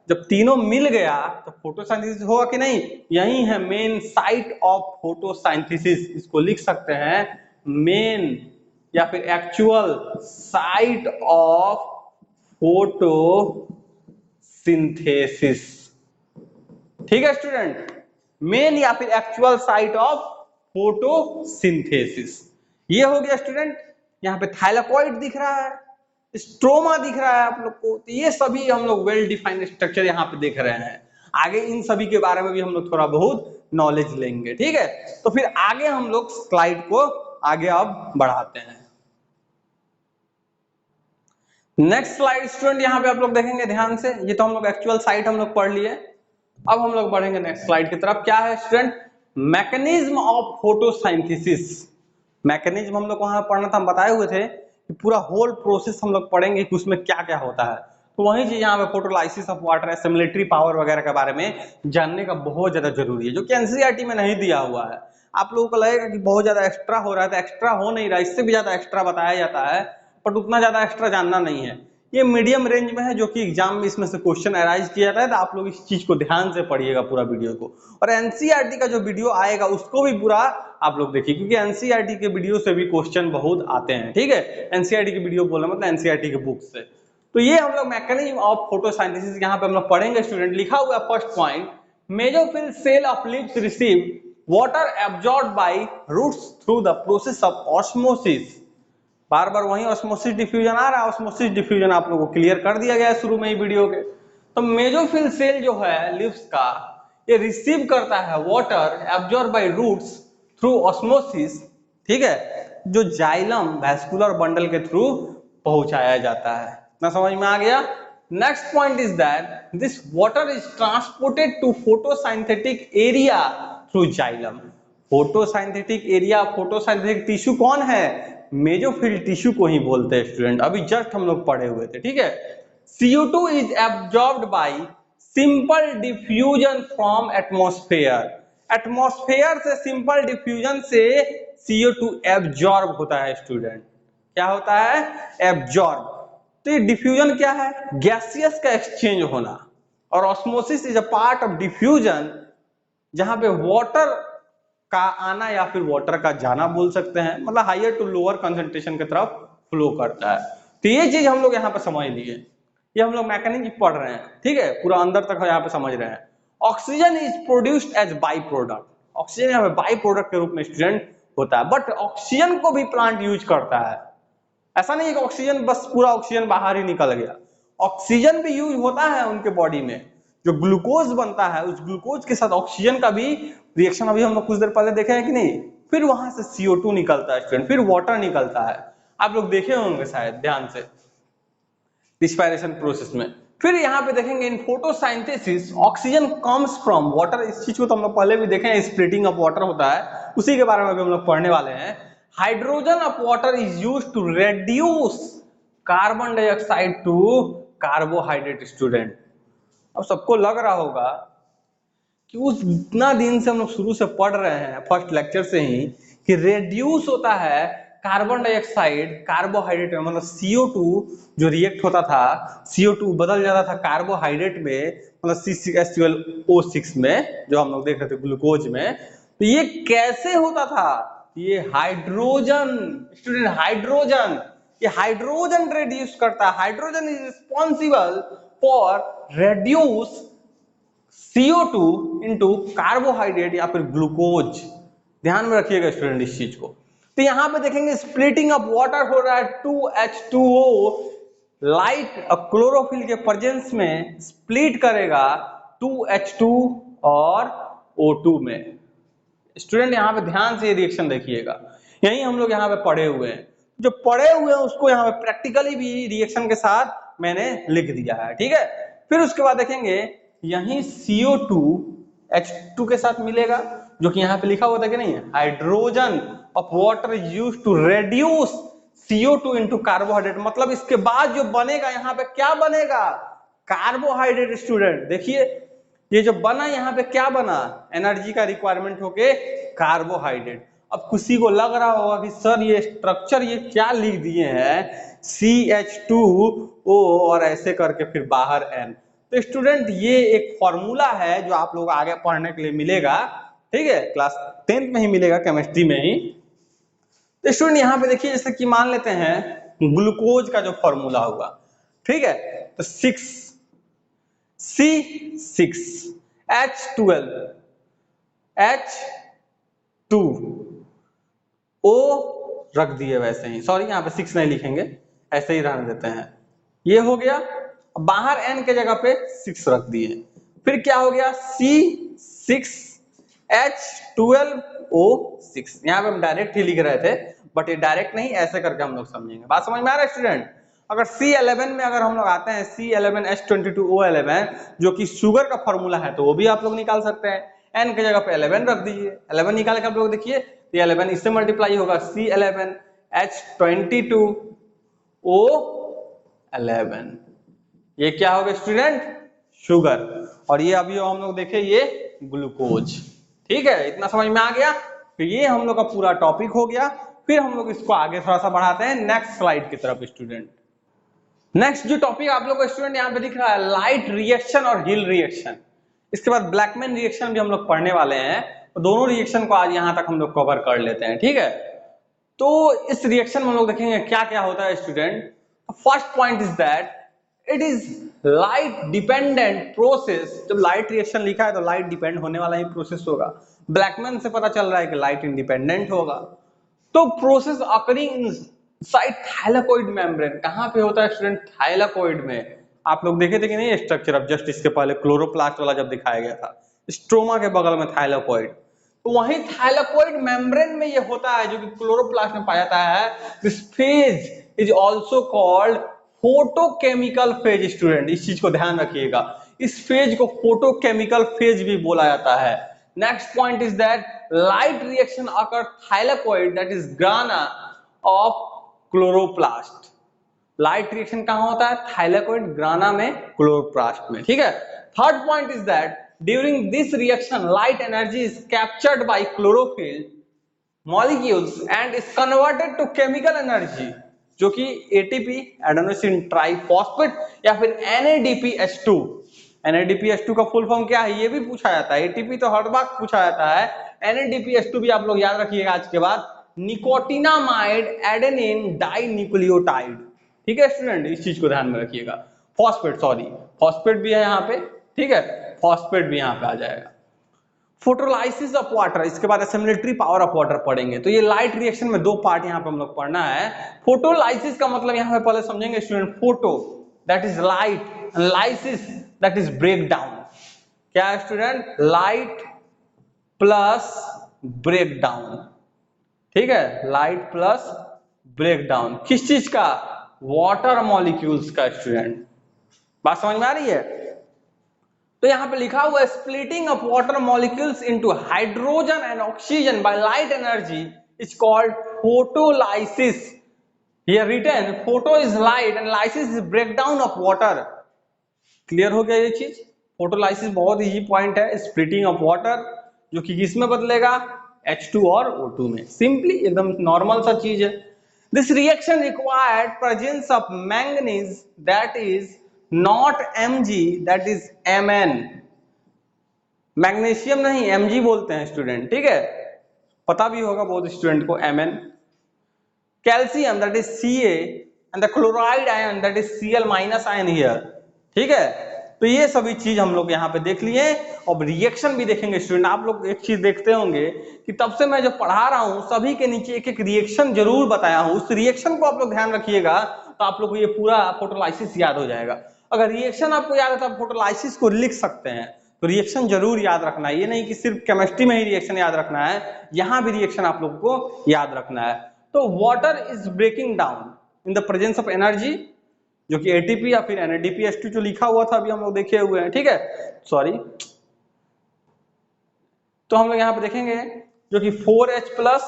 जब तीनों मिल गया तो फोटोसिंथेसिस होगा कि नहीं, यही है मेन साइट ऑफ फोटोसिंथेसिस। इसको लिख सकते हैं मेन या फिर एक्चुअल साइट ऑफ फोटोसिंथेसिस, ठीक है स्टूडेंट, मेन या फिर एक्चुअल साइट ऑफ फोटोसिंथेसिस। ये हो गया स्टूडेंट। यहाँ पे थाइलाकॉइड दिख रहा है, स्ट्रोमा दिख रहा है आप लोग को, तो ये सभी हम लोग वेल डिफाइंड स्ट्रक्चर यहाँ पे देख रहे हैं। आगे इन सभी के बारे में भी हम लोग थोड़ा बहुत नॉलेज लेंगे, ठीक है। तो फिर आगे हम लोग स्लाइड को आगे अब बढ़ाते हैं। नेक्स्ट स्लाइड स्टूडेंट, यहाँ पे आप लोग देखेंगे ध्यान से, ये तो हम लोग एक्चुअल साइट हम लोग पढ़ लिए। अब हम लोग बढ़ेंगे नेक्स्ट स्लाइड की तरफ। क्या है student, mechanism of photosynthesis. Mechanism हम लोग वहां पढ़ना था, हम बताए हुए थे कि पूरा होल प्रोसेस हम लोग पढ़ेंगे कि उसमें क्या क्या होता है। तो वही चीज यहाँ पे photolysis of water, assimilatory power वगैरह के बारे में जानने का बहुत ज्यादा जरूरी है, जो कि एनसीईआरटी में नहीं दिया हुआ है। आप लोगों को लगेगा कि बहुत ज्यादा एक्स्ट्रा हो रहा है, तो एक्स्ट्रा हो नहीं रहा, इससे भी ज्यादा एक्स्ट्रा बताया जाता है, बट उतना ज्यादा एक्स्ट्रा जानना नहीं है। ये मीडियम रेंज में है, जो कि एग्जाम में इसमें से क्वेश्चन अराइज किया जाता है, तो आप लोग इस चीज को ध्यान से पढ़िएगा पूरा वीडियो को। और एनसीईआरटी का जो वीडियो आएगा उसको भी पूरा आप लोग देखिए, क्योंकि एनसीईआरटी के वीडियो से भी क्वेश्चन बहुत आते हैं, ठीक है। एनसीईआरटी की वीडियो बोलना मतलब एनसीईआरटी के बुक से। तो ये हम लोग मैकेनिज्म ऑफ फोटोसिंथेसिस यहाँ पे हम लोग पढ़ेंगे स्टूडेंट। लिखा हुआ first point, mesophyll cell of leaves receive water absorbed by roots through the process of osmosis. बार बार वही ऑस्मोसिस डिफ्यूजन आ रहा है, ऑस्मोसिस डिफ्यूजन आप लोगों को क्लियर कर दिया गया है शुरू में ही वीडियो के। तो मेसोफिल सेल जो है लीव्स का, ये रिसीव करता है water absorb by roots through osmosis, ठीक है, जो जाइलम वैस्कुलर बंडल के थ्रू पहुंचाया जाता है। ना समझ में आ गया। Next point is that this water is transported to photosynthetic area through xylem. Photosynthetic area, photosynthetic tissue कौन है, मेसोफिल टिश्यू को ही बोलते हैं स्टूडेंट, अभी जस्ट हम लोग पढ़े हुए थे, ठीक है। CO2 is absorbed bye simple diffusion from atmosphere. Atmosphere से सिंपल डिफ्यूजन से CO2 एब्जॉर्ब होता है स्टूडेंट। क्या होता है, एब्जॉर्ब। तो ये डिफ्यूजन क्या है, गैसियस का एक्सचेंज होना। और osmosis is a part of diffusion, जहां पे वाटर का आना या फिर वाटर का जाना बोल सकते हैं, मतलब हायर टू लोअर कंसंट्रेशन की तरफ फ्लो करता है। तो ये चीज हम लोग यहाँ पे समझ लिए, ये हम लोग मैकेनिज्म पढ़ रहे हैं, ठीक है, पूरा अंदर तक यहाँ पे समझ रहे हैं। Oxygen is produced as by product. Oxygen यहाँ पे बाई प्रोडक्ट के रूप में स्टूडेंट होता है, बट ऑक्सीजन को भी प्लांट यूज करता है। ऐसा नहीं है कि ऑक्सीजन बस पूरा ऑक्सीजन बाहर ही निकल गया, ऑक्सीजन भी यूज होता है उनके बॉडी में। जो ग्लूकोज बनता है, उस ग्लूकोज के साथ ऑक्सीजन का भी रिएक्शन अभी हम लोग कुछ देर पहले देखे हैं कि नहीं। फिर वहां से CO2 निकलता है स्टूडेंट, फिर वाटर निकलता है, आप लोग देखे होंगे शायद ध्यान से रिस्पायरेशन प्रोसेस में। फिर यहाँ पे देखेंगे in photosynthesis oxygen comes from water. इस चीज को तो हम लोग पहले भी देखे हैं, स्प्लिटिंग ऑफ वाटर होता है, उसी के बारे में भी हम लोग पढ़ने वाले हैं। Hydrogen of water is used to reduce carbon dioxide to carbohydrate student. अब सबको लग रहा होगा कि उस इतना दिन से हम लोग शुरू से पढ़ रहे हैं फर्स्ट लेक्चर से ही कि रेड्यूस होता है कार्बन डाइऑक्साइड कार्बोहाइड्रेट में, मतलब CO2 जो रिएक्ट होता था, CO2 बदल जाता था कार्बोहाइड्रेट में, मतलब C6H12O6 में, जो हम लोग देख रहे थे ग्लूकोज में। तो ये कैसे होता था, ये हाइड्रोजन स्टूडेंट, हाइड्रोजन, ये हाइड्रोजन रेड्यूस करता है। Hydrogen is responsible for reduce CO2 into carbohydrate या फिर ग्लूकोज। ध्यान में रखिएगा स्टूडेंट इस चीज को। तो यहां पे देखेंगे स्प्लिटिंग ऑफ वाटर हो रहा है, 2H2O लाइट क्लोरोफिल के प्रेजेंस में स्प्लिट करेगा 2H2 और O2 में। स्टूडेंट यहाँ पे ध्यान से रिएक्शन देखिएगा, यही हम लोग यहाँ पे पढ़े हुए हैं। जो पढ़े हुए हैं उसको यहाँ पे प्रैक्टिकली भी रिएक्शन के साथ मैंने लिख दिया है, ठीक है। फिर उसके बाद देखेंगे यही CO2 H2 के साथ मिलेगा, जो कि यहाँ पे लिखा हुआ था कि नहीं, hydrogen of water is used to reduce CO2 into carbohydrate. मतलब इसके बाद जो बनेगा यहाँ पे क्या बनेगा, कार्बोहाइड्रेट। स्टूडेंट देखिए ये जो बना यहाँ पे क्या बना, एनर्जी का रिक्वायरमेंट होके कार्बोहाइड्रेट। अब किसी को लग रहा होगा कि सर ये स्ट्रक्चर ये क्या लिख दिए हैं, CH2O और ऐसे करके फिर बाहर N। तो स्टूडेंट ये एक फॉर्मूला है जो आप लोग आगे पढ़ने के लिए मिलेगा, ठीक है, क्लास 10th में ही मिलेगा, केमिस्ट्री में ही। तो स्टूडेंट यहाँ पे देखिए जैसे कि मान लेते हैं ग्लूकोज का जो फॉर्मूला होगा, ठीक है, तो 6C6H12H2O रख दिए वैसे ही, सॉरी यहाँ पे 6 नहीं लिखेंगे, ऐसे ही रहने देते हैं, ये हो गया। बाहर N के जगह पे 6 रख दिए, फिर क्या हो गया C6H12O6। यहाँ पे हम डायरेक्ट ही लिख रहे थे, बट ये डायरेक्ट नहीं, ऐसे करके हम लोग समझेंगे। बात समझ में आ रहा है स्टूडेंट। अगर C11 में अगर हम लोग आते हैं C11H22O11 जो कि शुगर का फॉर्मूला है, तो वो भी आप लोग निकाल सकते हैं। N के जगह पे 11 रख दीजिए, 11 निकाल के आप लोग देखिए तो 11 इससे मल्टीप्लाई होगा, C11H22O11, ये क्या होगा स्टूडेंट, शुगर, और ये अभी हम लोग देखे ये ग्लूकोज, ठीक है, इतना समझ में आ गया। तो ये हम लोग का पूरा टॉपिक हो गया। फिर हम लोग इसको आगे थोड़ा सा बढ़ाते हैं नेक्स्ट स्लाइड की तरफ स्टूडेंट। नेक्स्ट जो टॉपिक आप लोग को स्टूडेंट यहाँ पे दिख रहा है, लाइट रिएक्शन और हिल रिएक्शन। इसके बाद ब्लैकमैन रिएक्शन भी हम लोग पढ़ने वाले हैं, तो दोनों रिएक्शन को आज यहाँ तक हम लोग कवर कर लेते हैं, ठीक है। तो इस रिएक्शन में हम लोग देखेंगे क्या क्या होता है student. First point is that it is light dependent process. जब लाइट रिएक्शन लिखा है तो लाइट डिपेंड होने वाला ही प्रोसेस होगा। ब्लैकमैन से पता चल रहा है कि लाइट इंडिपेंडेंट होगा। तो process occurring inside thylakoid membrane, कहां पे होता है स्टूडेंट, थाइलाकोइड में। आप लोग देखे थे कि नहीं स्ट्रक्चर, अब जस्ट इसके पहले क्लोरोप्लास्ट वाला जब दिखाया गया था, स्ट्रोमा के बगल में थाइलाकोइड, तो वहीं थाइलाकोइड मेम्ब्रेन में ये होता है जो कि क्लोरोप्लास्ट में पाया जाता है। This phase is also called photochemical phase. Student इस चीज को ध्यान रखिएगा, इस फेज को फोटोकेमिकल फेज भी बोला जाता है। Next point is that light reaction occur thylakoid that is ग्राना of chloroplast. Light reaction कहां होता है, थाइलाकोइड ग्राना में, क्लोरोप्लास्ट में, ठीक है। Third point is that during this reaction light energy is captured by chlorophyll molecules and is converted to chemical energy, जो कि ATP adenosine triphosphate या फिर NADPH2। NADPH2 का फुल फॉर्म क्या है ये भी पूछा जाता है, एटीपी तो हर बार पूछा जाता है, NADPH2 भी आप लोग याद रखिएगा आज के बाद, निकोटिनामाइड एडेनिन डाई न्यूक्लियोटाइड, ठीक है स्टूडेंट, इस चीज को ध्यान में रखिएगा। फॉस्फेट, सॉरी फॉस्फेट भी है यहाँ पे, ठीक है, फॉस्फेट भी यहाँ पे आ जाएगा। फोटोलाइसिस ऑफ वाटर, इसके बाद असिमिलेटरी पावर ऑफ वाटर पढ़ेंगे। तो ये लाइट रिएक्शन में दो पार्ट यहाँ पे हम लोग पढ़ना है। फोटोलाइसिस का मतलब यहाँ पे पहले समझेंगे student, photo that is light, lysis that is break down. क्या है student, light plus break down, ठीक है, लाइट प्लस ब्रेक डाउन, किस चीज का, वाटर मॉलिक्यूल्स का स्टूडेंट। बात समझ में आ रही है। तो यहां पे लिखा हुआ है splitting of water molecules into hydrogen and oxygen by light energy is called photolysis. Here written photo is light and lysis is breakdown of water. Clear हो गया ये चीज। फोटोलाइसिस बहुत इजी पॉइंट है, स्प्लिटिंग ऑफ वाटर, जो कि किसमें बदलेगा, H2 और O2 में, सिंपली एकदम नॉर्मल सा चीज है। This reaction required presence of manganese that is not Mg that is Mn। Magnesium नहीं Mg बोलते हैं स्टूडेंट, ठीक है, पता भी होगा बहुत स्टूडेंट को Mn। Calcium that is Ca and the chloride ion that is Cl minus ion here, ठीक है। तो ये सभी चीज हम लोग यहाँ पे देख लिए। और रिएक्शन भी देखेंगे स्टूडेंट। आप लोग एक चीज देखते होंगे कि तब से मैं जो पढ़ा रहा हूँ सभी के नीचे एक एक रिएक्शन जरूर बताया हूँ, उस रिएक्शन को आप लोग ध्यान रखिएगा तो आप लोग को ये पूरा फोटोलाइसिस याद हो जाएगा। अगर रिएक्शन आपको याद है तो आप फोटोलाइसिस को लिख सकते हैं। तो रिएक्शन जरूर याद रखना है, ये नहीं कि सिर्फ केमिस्ट्री में ही रिएक्शन याद रखना है, यहाँ भी रिएक्शन आप लोगों को याद रखना है। तो water is breaking down in the presence of energy, जो कि एटीपी या फिर NADPH2 जो लिखा हुआ था अभी हम लोग देखे हुए हैं, ठीक है, सॉरी। तो हम लोग यहाँ पे देखेंगे जो कि 4H प्लस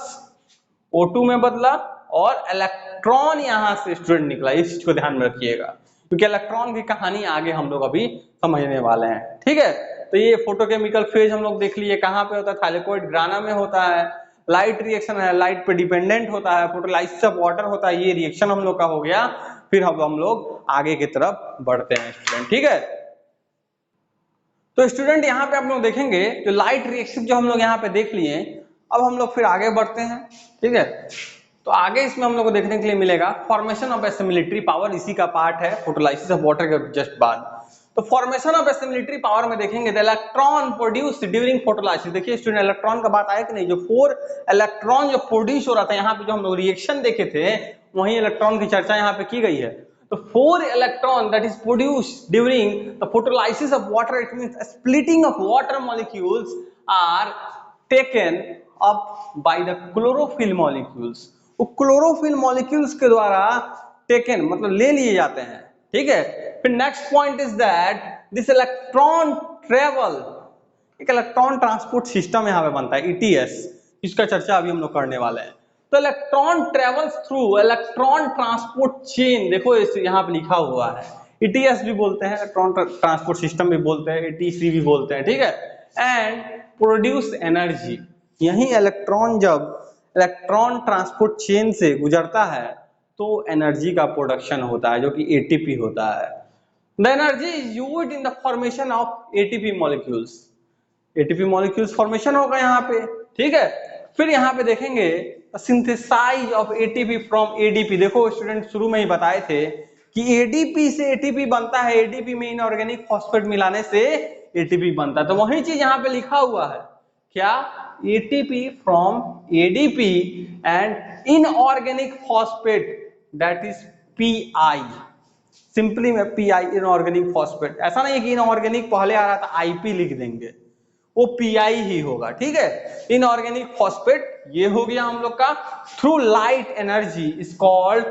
O2 में बदला और इलेक्ट्रॉन यहाँ से स्टूडेंट निकला, इस चीज को ध्यान में रखिएगा क्योंकि इलेक्ट्रॉन की कहानी आगे हम लोग अभी समझने वाले हैं, ठीक है। तो ये फोटोकेमिकल फेज हम लोग देख लिए कहाँ पे होता है, थाइलेकोइड ग्राना में होता है। लाइट रिएक्शन है, लाइट पे डिपेंडेंट होता है, फोटोलाइसिस ऑफ वाटर होता है, ये रिएक्शन हम लोग का हो गया। फिर हम लोग आगे की तरफ बढ़ते हैं स्टूडेंट, ठीक है। तो स्टूडेंट यहाँ पे आप लोग देखेंगे जो लाइट रिएक्शन जो हम लोग यहाँ पे देख लिए, अब हम लोग फिर आगे बढ़ते हैं, ठीक है। तो आगे इसमें हम लोग को देखने के लिए मिलेगा फॉर्मेशन ऑफ एसिमिलेटरी पावर, इसी का पार्ट है फोटोलाइसिस ऑफ वाटर के जस्ट बाद। तो फॉर्मेशन ऑफ एसिमिलेटरी पावर में देखेंगे the electron produced during photolysis. देखिए स्टूडेंट इलेक्ट्रॉन का बात आया कि नहीं, जो 4 इलेक्ट्रॉन जो प्रोड्यूस हो रहा था, यहाँ पे जो हम लोग रिएक्शन देखे थे वही इलेक्ट्रॉन की चर्चा यहाँ पे की गई है। तो 4 electron that is produced during the photolysis of water, it means splitting of water molecules are taken up by the chlorophyll molecules। वो क्लोरोफिल मॉलिक्यूल्स के द्वारा टेकन मतलब ले लिए जाते हैं, ठीक है। फिर next point is that this electron travel, एक इलेक्ट्रॉन ट्रांसपोर्ट सिस्टम यहाँ पे बनता है ETS, इसका चर्चा अभी हम लोग करने वाले हैं। तो electron travels through electron transport chain, देखो यहाँ पे लिखा हुआ है, ETS भी बोलते हैं, इलेक्ट्रॉन ट्रांसपोर्ट सिस्टम भी बोलते हैं, ETC भी बोलते हैं, ठीक है। एंड प्रोड्यूस एनर्जी, यही इलेक्ट्रॉन जब इलेक्ट्रॉन ट्रांसपोर्ट चेन से गुजरता है तो एनर्जी का प्रोडक्शन होता है जो कि ATP होता है। The energy is used in the formation of ATP molecules, ATP molecules formation होगा यहाँ पे, ठीक है। फिर यहाँ पे देखेंगे synthesize of ATP from ADP। देखो स्टूडेंट शुरू में ही बताए थे कि ADP से ATP बनता है, ADP में इनऑर्गेनिक फॉस्फेट मिलाने से ATP बनता है। तो वही चीज यहाँ पे लिखा हुआ है, क्या, ATP from ADP and inorganic phosphate that is PI। Simply में PI इनऑर्गेनिक फॉस्फेट, ऐसा नहीं है कि इनऑर्गेनिक पहले आ रहा था IP लिख देंगे, वो PI ही होगा, ठीक है। इनऑर्गेनिक फॉस्फेट ये हो गया हम लोग का। Through light energy is called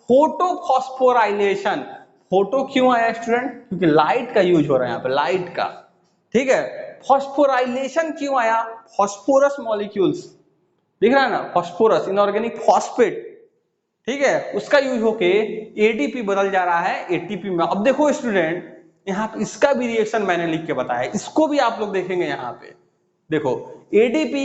photophosphorylation. Photo क्यों आया स्टूडेंट, क्योंकि लाइट का यूज हो रहा है यहाँ पे, लाइट का, ठीक है। फॉस्फोराइलेशन क्यों आया, फॉस्फोरस मॉलिक्यूल्स दिख रहा है ना, फॉस्फोरस इनऑर्गेनिक फॉस्फेट, ठीक है, उसका यूज होके ADP बदल जा रहा है ATP में। अब देखो स्टूडेंट यहाँ पे इसका भी रिएक्शन मैंने लिख के बताया, इसको भी आप लोग देखेंगे यहाँ पे, देखो ADP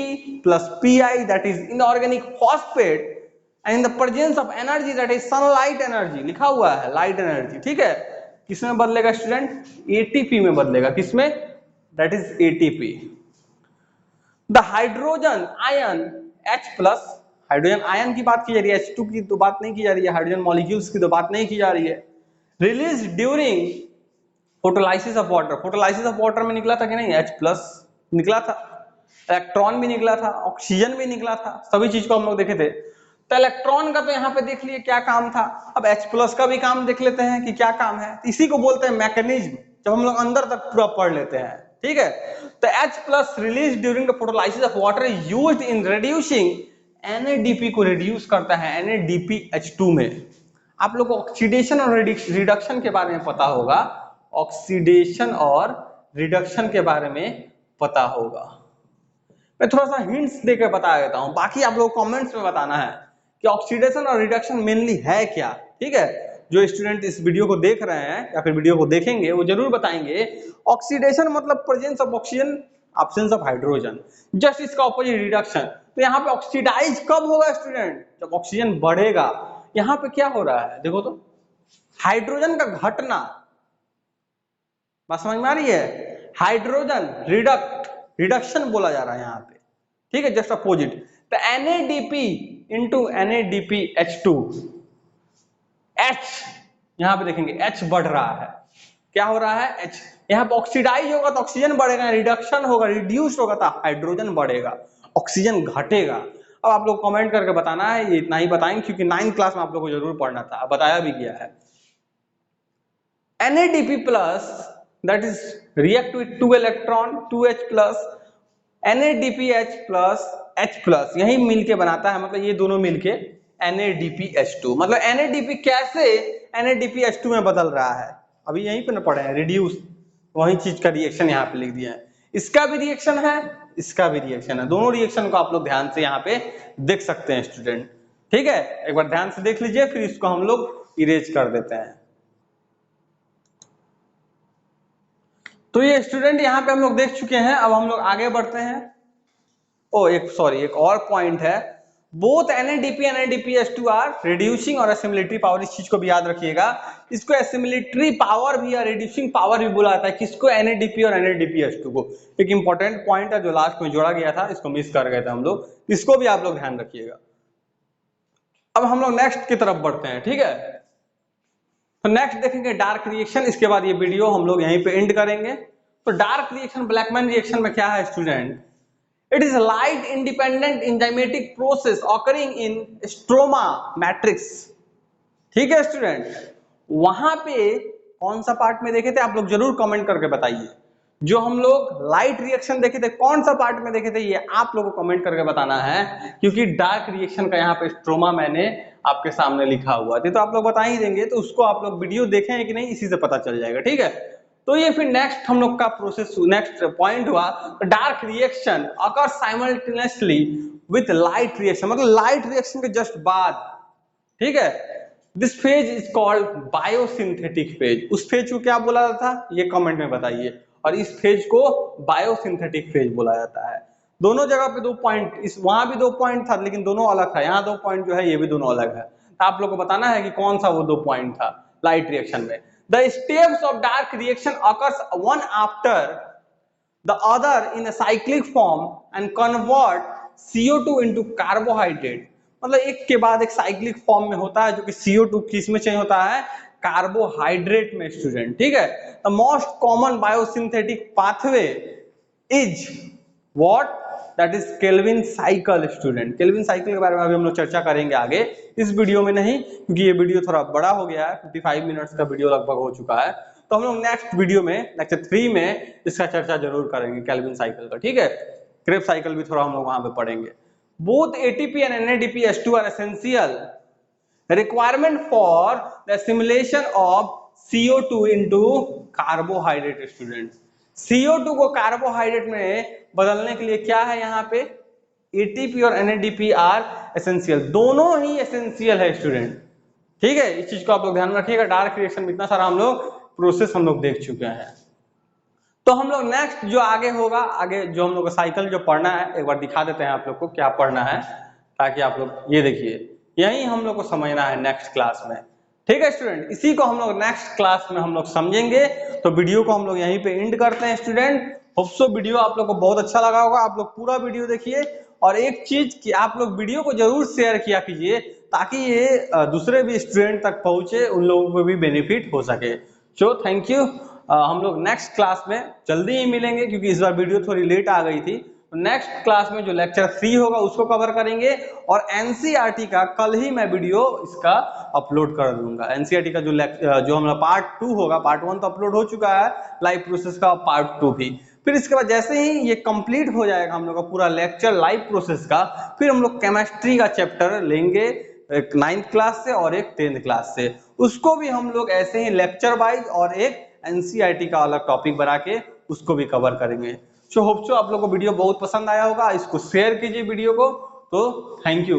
plus PI that is inorganic phosphate and in the presence of energy that is sunlight energy, लिखा हुआ है लाइट एनर्जी, ठीक है। किसमें बदलेगा स्टूडेंट, ATP में बदलेगा, किसमें, that is ATP। The hydrogen ion H plus, hydrogen ion की बात की जा रही है, H2 की तो बात नहीं की जा रही है, हाइड्रोजन मॉलिक्यूल्स की तो बात नहीं की जा रही है। Release during photolysis of water, photolysis of water में निकला था कि नहीं, H प्लस निकला था, इलेक्ट्रॉन भी निकला था, ऑक्सीजन भी निकला था, सभी चीज को हम लोग देखे थे। तो इलेक्ट्रॉन का तो यहाँ पे देख लिए क्या काम था, अब H प्लस का भी काम देख लेते हैं कि क्या काम है। इसी को बोलते हैं मैकेनिज्म, जब हम लोग अंदर तक पूरा पढ़ लेते हैं, ठीक है। तो H plus release during the photolysis of water is used in reducing, NADP को रिड्यूस करता है NADPH2 में। आप लोग को ऑक्सीडेशन और रिडक्शन के बारे में पता होगा, ऑक्सीडेशन और रिडक्शन के बारे में पता होगा। मैं थोड़ा सा हिंट्स देकर बता देता हूं, बाकी आप लोग कमेंट्स में बताना है कि ऑक्सीडेशन और रिडक्शन मेनली है क्या, ठीक है। जो स्टूडेंट इस वीडियो को देख रहे हैं या फिर वीडियो को देखेंगे वो जरूर बताएंगे। ऑक्सीडेशन मतलब presence of oxygen, absence of hydrogen, just इसका ऑपोजिट रिडक्शन। तो यहाँ पे ऑक्सीडाइज कब होगा स्टूडेंट, जब ऑक्सीजन बढ़ेगा। यहाँ पे क्या हो रहा है, देखो तो हाइड्रोजन का घटना, बात समझ में आ रही है, हाइड्रोजन रिडक्शन बोला जा रहा है यहाँ पे, ठीक है, जस्ट अपोजिट। तो NADP इंटू NADPH2, H यहाँ पे देखेंगे H बढ़ रहा है, क्या हो रहा है, H यहाँ पे ऑक्सीडाइज होगा तो ऑक्सीजन बढ़ेगा, रिडक्शन होगा रिड्यूस होगा तो हाइड्रोजन बढ़ेगा, ऑक्सीजन घटेगा। अब आप लोग कमेंट करके बताना है, ये इतना ही बताएंगे क्योंकि 9th क्लास में आप लोग को जरूर पढ़ना था, बताया भी गया है। NADP plus that is react with 2 electron 2H plus NADPH plus H plus, यही मिलके बनाता है, मतलब ये दोनों मिलके NADPH2। मतलब NADP कैसे NADPH2 में बदल रहा है, अभी यहीं पे ना पढ़े हैं, रिड्यूस, वही चीज का रिएक्शन यहाँ पे लिख दिया है। इसका भी रिएक्शन है, इसका भी रिएक्शन है, दोनों रिएक्शन को आप लोग ध्यान से यहाँ पे देख सकते हैं स्टूडेंट। ठीक है, एक बार ध्यान से देख लीजिए, फिर इसको हम लोग इरेज कर देते हैं। तो ये स्टूडेंट यहाँ पे हम लोग देख चुके हैं, अब हम लोग आगे बढ़ते हैं। एक और पॉइंट है, both NADP and NADPH2 are reducing और एसिमिलेटरी पावर। इस चीज को भी याद रखिएगा, इसको एसिमिलेटरी पावर भी या रिड्यूसिंग पावर भी बोला जाता है। किसको? NADP और NADPH2 को। एक इंपॉर्टेंट पॉइंट है जो लास्ट में जोड़ा गया था, इसको मिस कर गए थे हम लोग, इसको भी आप लोग ध्यान रखिएगा। अब हम लोग नेक्स्ट की तरफ बढ़ते हैं। ठीक है, तो नेक्स्ट देखेंगे डार्क रिएक्शन, इसके बाद ये वीडियो हम लोग यहीं पे एंड करेंगे। तो डार्क रिएक्शन, ब्लैकमैन रिएक्शन में क्या है student? It is a light independent enzymatic process occurring in stroma matrix। ठीक है स्टूडेंट, वहां पे कौन सा पार्ट में देखे थे आप लोग जरूर कमेंट करके बताइए। जो हम लोग लाइट रिएक्शन देखे थे कौन सा पार्ट में देखे थे, ये आप लोगों को कमेंट करके बताना है, क्योंकि डार्क रिएक्शन का यहाँ पे स्ट्रोमा मैंने आपके सामने लिखा हुआ है, तो आप लोग बता ही देंगे, तो उसको आप लोग वीडियो देखें कि नहीं इसी से पता चल जाएगा। ठीक है, तो ये फिर नेक्स्ट हम लोग का प्रोसेस, नेक्स्ट पॉइंट हुआ dark reaction occur simultaneously with light reaction, मतलब लाइट रिएक्शन के जस्ट बाद। ठीक है, this phase is called biosynthetic phase. उस फेज को क्या बोला जाता था ये कमेंट में बताइए, और इस फेज को बायोसिंथेटिक फेज बोला जाता है। दोनों जगह पे दो पॉइंट, इस वहां भी दो पॉइंट था लेकिन दोनों अलग था, यहाँ दो पॉइंट जो है ये भी दोनों अलग है। आप लोग को बताना है कि कौन सा वो दो पॉइंट था लाइट रिएक्शन में। The steps of dark reaction occurs one after the other in a cyclic form and convert CO2 into carbohydrate। मतलब एक के बाद एक साइक्लिक फॉर्म में होता है, जो कि CO2 किस में चेंज होता है? कार्बोहाइड्रेट में स्टूडेंट। ठीक है, the most common biosynthetic pathway is what? That is Calvin cycle student. Calvin cycle के बारे में अभी हम लोग चर्चा करेंगे आगे, इस वीडियो में नहीं, क्योंकि ये वीडियो थोड़ा बड़ा हो गया है, 55 मिनट्स का वीडियो लगभग हो चुका है। तो हम लोग नेक्स्ट वीडियो में, लेक्चर 3 में इसका चर्चा जरूर करेंगे केल्विन साइकिल का। ठीक है, क्रेब्स साइकिल भी थोड़ा हम लोग वहां पे पढ़ेंगे। Both ATP and NADPH2 are essential requirement for the assimilation of CO2 into carbohydrate student. CO2 को कार्बोहाइड्रेट में बदलने के लिए क्या है यहाँ पे? ATP और NADP आर एसेंशियल, दोनों ही एसेंशियल है स्टूडेंट। ठीक है, इस चीज को आप लोग ध्यान रखिएगा। डार्क रिएक्शन में इतना सारा हम लोग प्रोसेस हम लोग देख चुके हैं। तो हम लोग नेक्स्ट जो आगे होगा, आगे जो हम लोग का साइकिल जो पढ़ना है, एक बार दिखा देते हैं आप लोग को क्या पढ़ना है, ताकि आप लोग ये देखिए, यही हम लोग को समझना है नेक्स्ट क्लास में। ठीक है स्टूडेंट, इसी को हम लोग नेक्स्ट क्लास में हम लोग समझेंगे। तो वीडियो को हम लोग यहीं पे एंड करते हैं स्टूडेंट। होप सो वीडियो आप लोग को बहुत अच्छा लगा होगा, आप लोग पूरा वीडियो देखिए। और एक चीज कि आप लोग वीडियो को जरूर शेयर किया कीजिए, ताकि ये दूसरे भी स्टूडेंट तक पहुंचे, उन लोगों को भी बेनिफिट हो सके। So thank you. हम लोग नेक्स्ट क्लास में जल्दी ही मिलेंगे, क्योंकि इस बार वीडियो थोड़ी लेट आ गई थी। नेक्स्ट क्लास में जो लेक्चर 3 होगा उसको कवर करेंगे, और NCERT का कल ही मैं वीडियो इसका अपलोड कर दूंगा। NCERT का जो हमारा पार्ट 2 होगा, पार्ट 1 तो अपलोड हो चुका है लाइव प्रोसेस का, पार्ट 2 भी। फिर इसके बाद जैसे ही ये कंप्लीट हो जाएगा हम लोग का पूरा लेक्चर लाइव प्रोसेस का, फिर हम लोग केमिस्ट्री का चैप्टर लेंगे, एक 9th क्लास से और एक 10th क्लास से। उसको भी हम लोग ऐसे ही लेक्चर वाइज और एक NCERT का अलग टॉपिक बना के उसको भी कवर करेंगे। सो होप सो आप लोगों को वीडियो बहुत पसंद आया होगा, इसको शेयर कीजिए वीडियो को। तो थैंक यू।